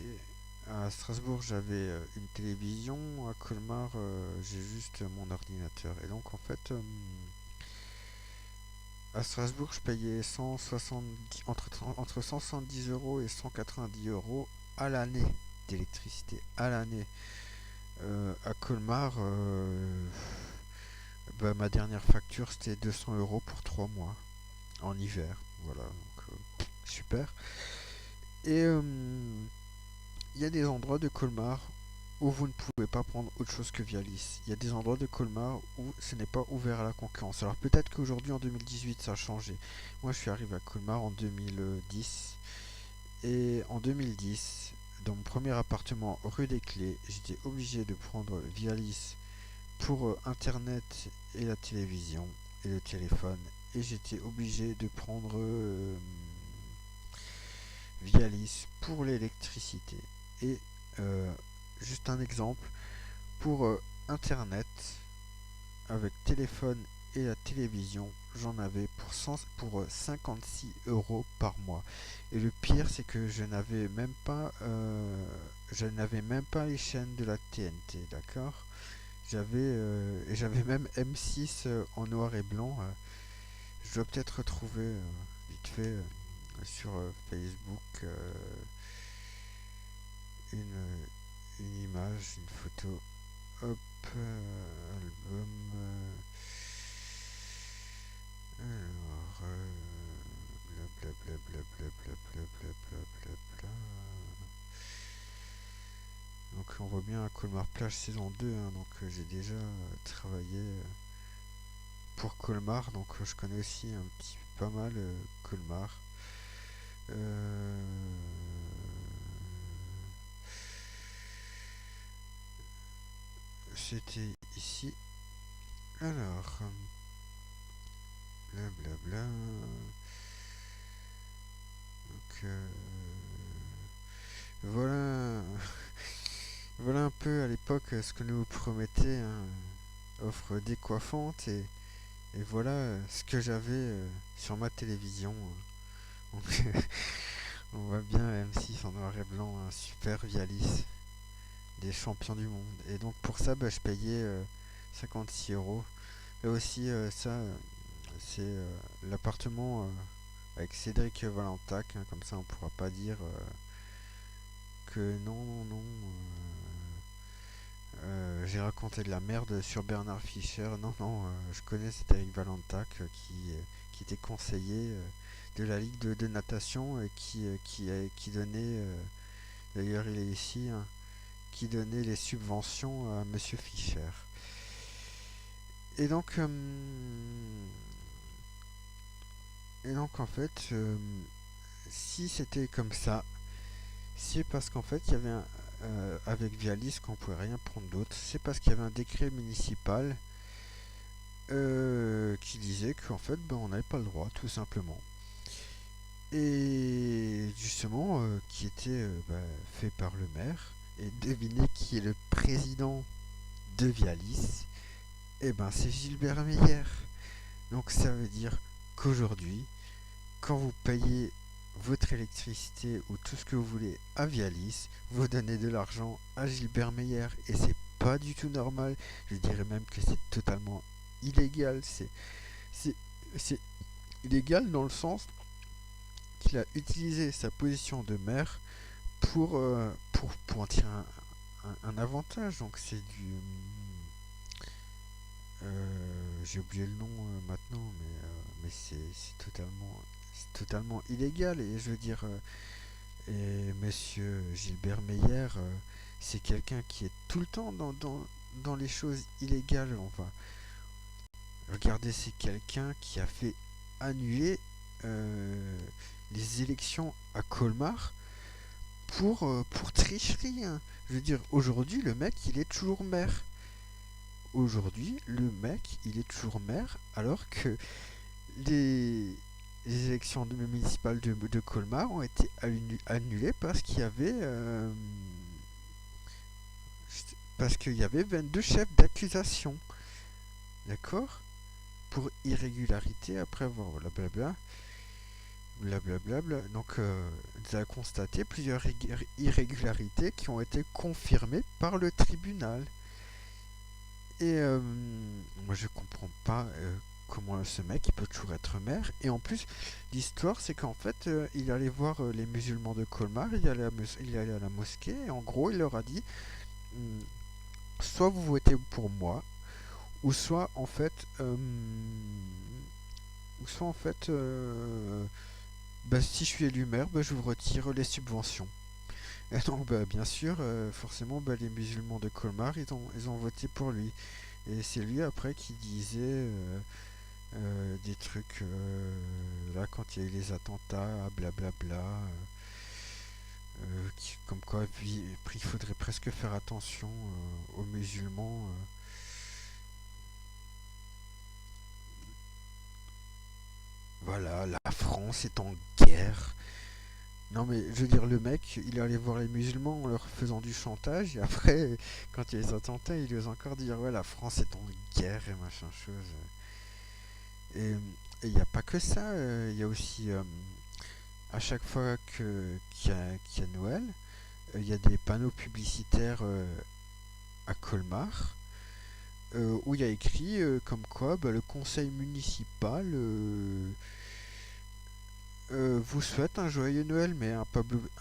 à Strasbourg, j'avais une télévision. À Colmar, j'ai juste mon ordinateur. Et donc, en fait, à Strasbourg, je payais 170, entre 170 euros et 190 euros à l'année d'électricité. À l'année. À Colmar, bah, ma dernière facture, c'était 200 euros pour 3 mois. En hiver. Voilà. Donc, super. Et il y a des endroits de Colmar où vous ne pouvez pas prendre autre chose que Vialis. Il y a des endroits de Colmar où ce n'est pas ouvert à la concurrence. Alors peut-être qu'aujourd'hui en 2018 ça a changé. Moi je suis arrivé à Colmar en 2010 et en 2010 dans mon premier appartement rue des Clés, j'étais obligé de prendre Vialis pour internet et la télévision et le téléphone et j'étais obligé de prendre Vialis pour l'électricité. Et euh, juste un exemple, pour Internet, avec téléphone et la télévision, j'en avais pour 56 euros par mois. Et le pire, c'est que je n'avais même pas les chaînes de la TNT, d'accord? J'avais même M6 en noir et blanc. Je dois peut-être retrouver vite fait sur Facebook une, une image, une photo. Hop, album. Alors, blablabla. Donc on voit bien Colmar Plage saison 2, hein, donc j'ai déjà travaillé pour Colmar, donc je connais aussi un petit pas mal Colmar. Euh, C'était ici. Alors, blablabla. Donc voilà, voilà un peu à l'époque ce que nous promettait, hein, offre décoiffante et voilà ce que j'avais sur ma télévision. Donc, on voit bien M6 en noir et blanc, un super Vialis, des champions du monde. Et donc pour ça, je payais 56 euros. Là aussi, c'est l'appartement avec Cédric Valentac, hein, comme ça on pourra pas dire que non. J'ai raconté de la merde sur Bernard Fischer. Non, je connais Cédric Valentac qui était conseiller de la Ligue de natation et qui donnait, d'ailleurs il est ici, hein, qui donnait les subventions à Monsieur Fischer. Et donc, en fait, si c'était comme ça, c'est parce qu'en fait il y avait avec Vialis qu'on pouvait rien prendre d'autre. C'est parce qu'il y avait un décret municipal qui disait qu'en fait on n'avait pas le droit, tout simplement. Et justement, qui était fait par le maire. Et devinez qui est le président de Vialis. Eh ben c'est Gilbert Meyer. Donc ça veut dire qu'aujourd'hui, quand vous payez votre électricité ou tout ce que vous voulez à Vialis, vous donnez de l'argent à Gilbert Meyer. Et c'est pas du tout normal. Je dirais même que c'est totalement illégal. C'est, c'est illégal dans le sens qu'il a utilisé sa position de maire pour en tirer un avantage. Donc c'est du... j'ai oublié le nom maintenant, mais c'est totalement illégal. Et je veux dire, et monsieur Gilbert Meyer, c'est quelqu'un qui est tout le temps dans les choses illégales. On va regarder, c'est quelqu'un qui a fait annuler euh, les élections à Colmar pour tricherie, hein. Je veux dire, aujourd'hui, le mec, il est toujours maire. Aujourd'hui, le mec, il est toujours maire, alors que les, les élections municipales de Colmar ont été annulées parce qu'il y avait 22 chefs d'accusation. D'accord? Pour irrégularité après avoir blablabla. Blablabla. Donc, nous avons constaté plusieurs irrégularités qui ont été confirmées par le tribunal. Et moi, je comprends pas comment ce mec il peut toujours être maire. Et en plus, l'histoire, c'est qu'en fait, il allait voir les musulmans de Colmar, il allait à la mosquée, et en gros, il leur a dit hum, soit vous votez pour moi, ou soit en fait, si je suis élu maire, je vous retire les subventions. Et donc, bien sûr, forcément, les musulmans de Colmar, ils ont voté pour lui. Et c'est lui après qui disait des trucs, là, quand il y a eu les attentats, blablabla, comme quoi, puis, il faudrait presque faire attention aux musulmans. Voilà, la France est en guerre. Non mais je veux dire, le mec, il est allé voir les musulmans en leur faisant du chantage, et après, quand il y a les attentats, il ose encore dire, ouais, la France est en guerre et machin chose. Et il n'y a pas que ça, il y a aussi, à chaque fois qu'il y a Noël, il y a des panneaux publicitaires à Colmar, où il y a écrit comme quoi le conseil municipal vous souhaite un joyeux Noël, mais un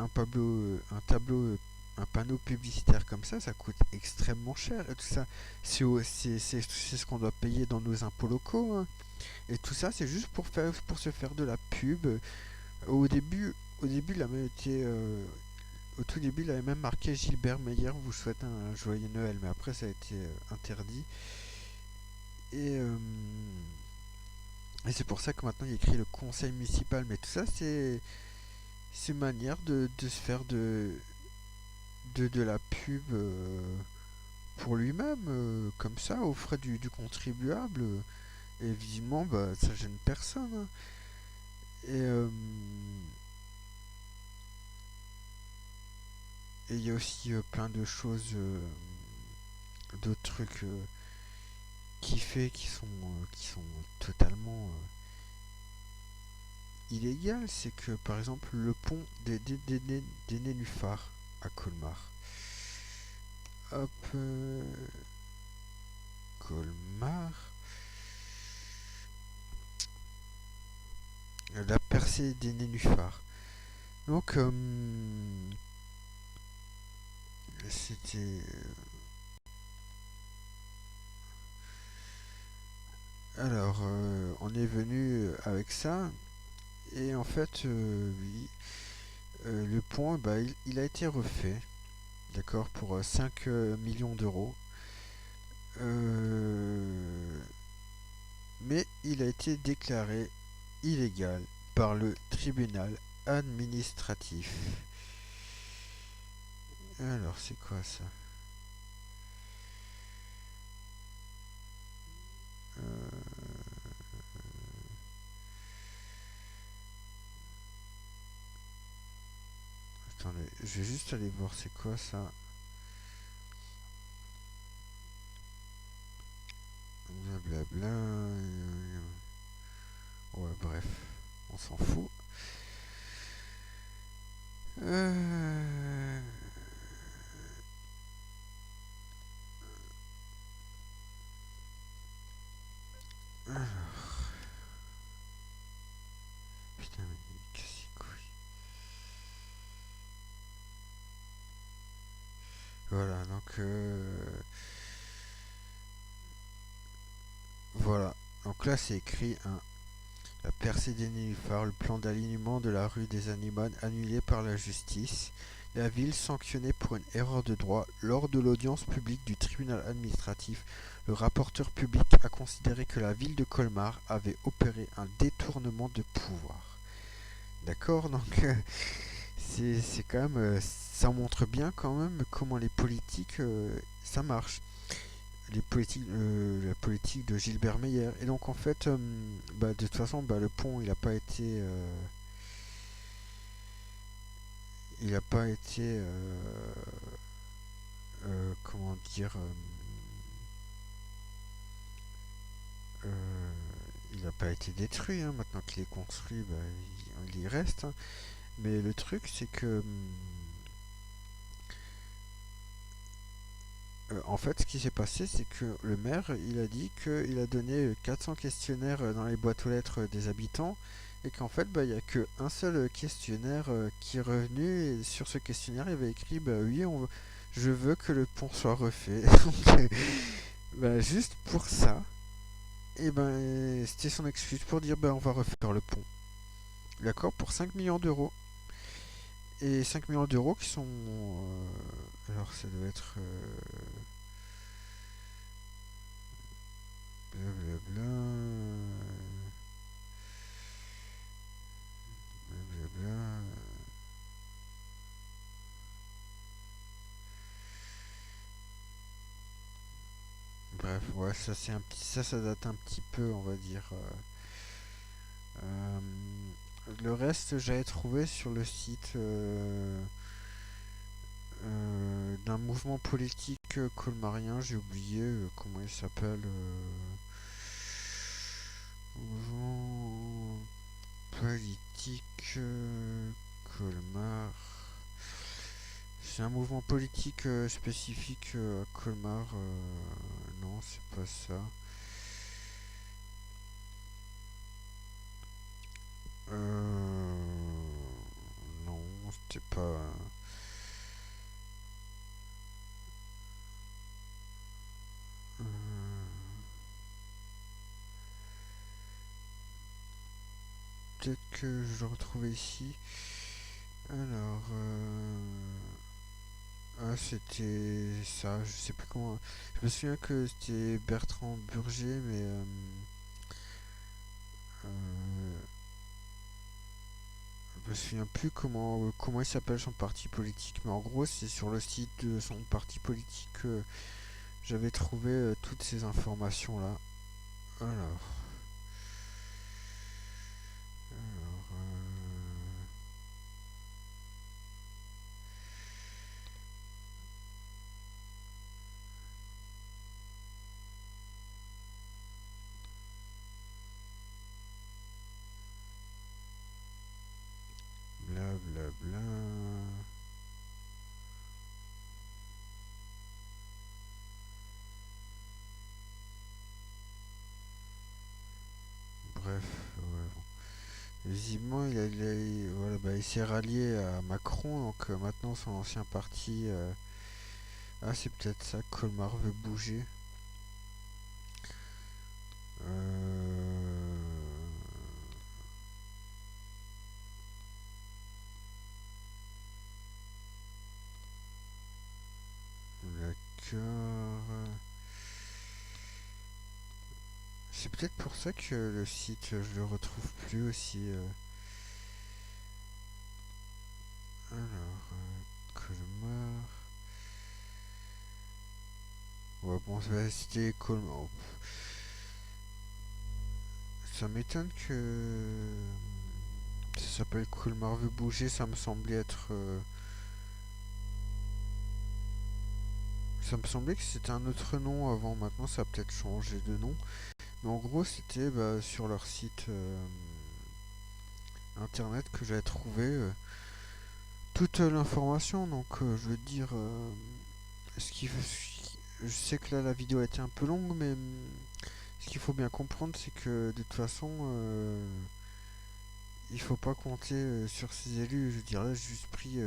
tableau, un panneau publicitaire comme ça coûte extrêmement cher et tout ça. C'est ce qu'on doit payer dans nos impôts locaux, hein. Et tout ça, c'est juste pour se faire de la pub. Au début, au début, il a même été, au tout début, il avait même marqué Gilbert Meyer vous souhaite un joyeux Noël, mais après ça a été interdit. Et, euh, et c'est pour ça que maintenant il écrit le conseil municipal. Mais tout ça, c'est une manière de se faire de la pub pour lui-même, comme ça, aux frais du contribuable. Et visiblement, ça gêne personne, hein. Et et il y a aussi plein de choses, d'autres trucs qui sont totalement illégales. C'est que par exemple le pont des nénuphars à Colmar. Hop, Colmar. La percée des nénuphars. Donc, c'était. Alors, on est venu avec ça. Et en fait, oui, le pont, il a été refait. D'accord, pour 5 millions d'euros. Euh, mais il a été déclaré illégal par le tribunal administratif. Alors, c'est quoi ça? Euh, Attendez, je vais juste aller voir c'est quoi ça. Blablabla. Ouais, bref, on s'en fout. Euh... Alors, putain, mais casse les couilles. Voilà, donc voilà. Donc là, c'est écrit la percée des nénuphars, le plan d'alignement de la rue des Animaux annulé par la justice. La ville sanctionnée pour une erreur de droit lors de l'audience publique du tribunal administratif. Le rapporteur public a considéré que la ville de Colmar avait opéré un détournement de pouvoir. D'accord, donc c'est quand même, ça montre bien quand même comment les politiques, ça marche. La politique de Gilbert Meyer. Et donc en fait, de toute façon, le pont, il a pas été, comment dire, euh, il n'a pas été détruit, hein. Maintenant qu'il est construit, il y reste, hein. Mais le truc, c'est que en fait, ce qui s'est passé, c'est que le maire, il a dit qu'il a donné 400 questionnaires dans les boîtes aux lettres des habitants et qu'en fait, il n'y a qu'un seul questionnaire qui est revenu et sur ce questionnaire, il avait écrit, oui, je veux que le pont soit refait. Donc, juste pour ça, et c'était son excuse pour dire, on va refaire le pont. D'accord, pour 5 millions d'euros. Et 5 millions d'euros qui sont... alors ça doit être... blablabla... blablabla... Bref, ouais, ça c'est un petit, ça date un petit peu, on va dire. Euh, le reste, j'avais trouvé sur le site d'un mouvement politique colmarien. J'ai oublié comment il s'appelle. Mouvement politique Colmar. C'est un mouvement politique spécifique à Colmar. Non, c'est pas ça. Non, c'était pas... euh, Peut-être que je le retrouvais ici. Alors... Ah, c'était ça, je sais plus comment... Je me souviens que c'était Bertrand Burger, mais... euh, je me souviens plus comment il s'appelle son parti politique, mais en gros, c'est sur le site de son parti politique que j'avais trouvé toutes ces informations-là. Alors... Bla bla bla. Bref, ouais, bon. Visiblement, voilà, bah, il s'est rallié à Macron, donc maintenant son ancien parti. Ah, c'est peut-être ça, Colmar veut bouger. Euh, D'accord. C'est peut-être pour ça que le site, je le retrouve plus aussi. Alors, Colmar. Ouais, bon, c'était Colmar. Ça m'étonne que ça s'appelle Colmar veut bouger. Ça me semblait être. Ça me semblait que c'était un autre nom avant. Maintenant, ça a peut-être changé de nom. Mais en gros, c'était bah, sur leur site internet que j'avais trouvé toute l'information. Donc, je veux dire, ce qui, je sais que là la vidéo a été un peu longue, mais ce qu'il faut bien comprendre, c'est que de toute façon, il faut pas compter sur ces élus. Je veux dire, là, j'ai juste pris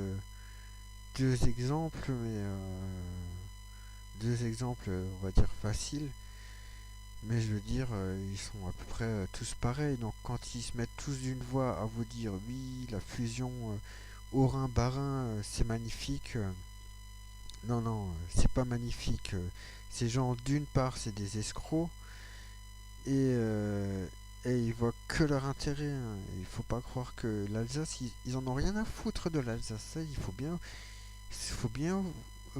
deux exemples, mais deux exemples, on va dire faciles. Mais je veux dire, ils sont à peu près tous pareils. Donc quand ils se mettent tous d'une voix à vous dire oui, la fusion Orin-Barin, c'est magnifique. Non, non, c'est pas magnifique. Ces gens, d'une part, c'est des escrocs et, euh, et ils voient que leur intérêt, hein. Il faut pas croire que l'Alsace, ils en ont rien à foutre de l'Alsace. Ça, il faut bien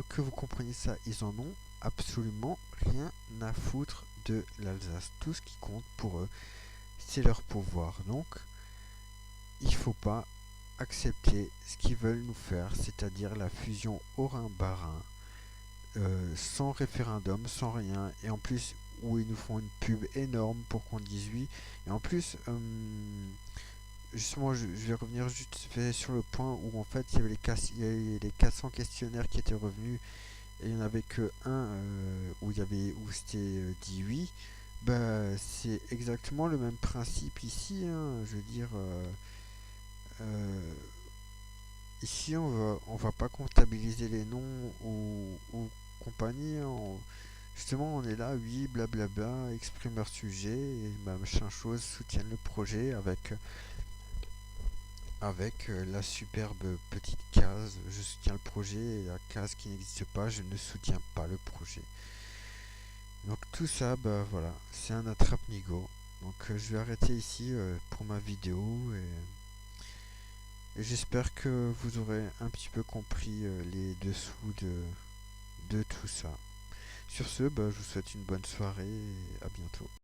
que vous compreniez ça. Ils en ont absolument rien à foutre de l'Alsace. Tout ce qui compte pour eux, c'est leur pouvoir. Donc, il faut pas accepter ce qu'ils veulent nous faire, c'est-à-dire la fusion Haut-Rhin-Bas-Rhin, sans référendum, sans rien, et en plus où ils nous font une pub énorme pour qu'on dise oui. Et en plus, justement, je vais revenir juste fait sur le point où en fait il y avait les 400 questionnaires qui étaient revenus et il n'y en avait que un où c'était dit oui. Bah, c'est exactement le même principe ici, hein. Je veux dire, euh, ici on va pas comptabiliser les noms ou compagnie, hein. Justement, on est là, oui, blablabla, exprime leur sujet, et bah, machin chose, soutiennent le projet avec la superbe petite case, je soutiens le projet, et la case qui n'existe pas, je ne soutiens pas le projet. Donc tout ça, bah voilà, c'est un attrape-nigo. Donc je vais arrêter ici pour ma vidéo et j'espère que vous aurez un petit peu compris les dessous de tout ça. Sur ce, bah, je vous souhaite une bonne soirée et à bientôt.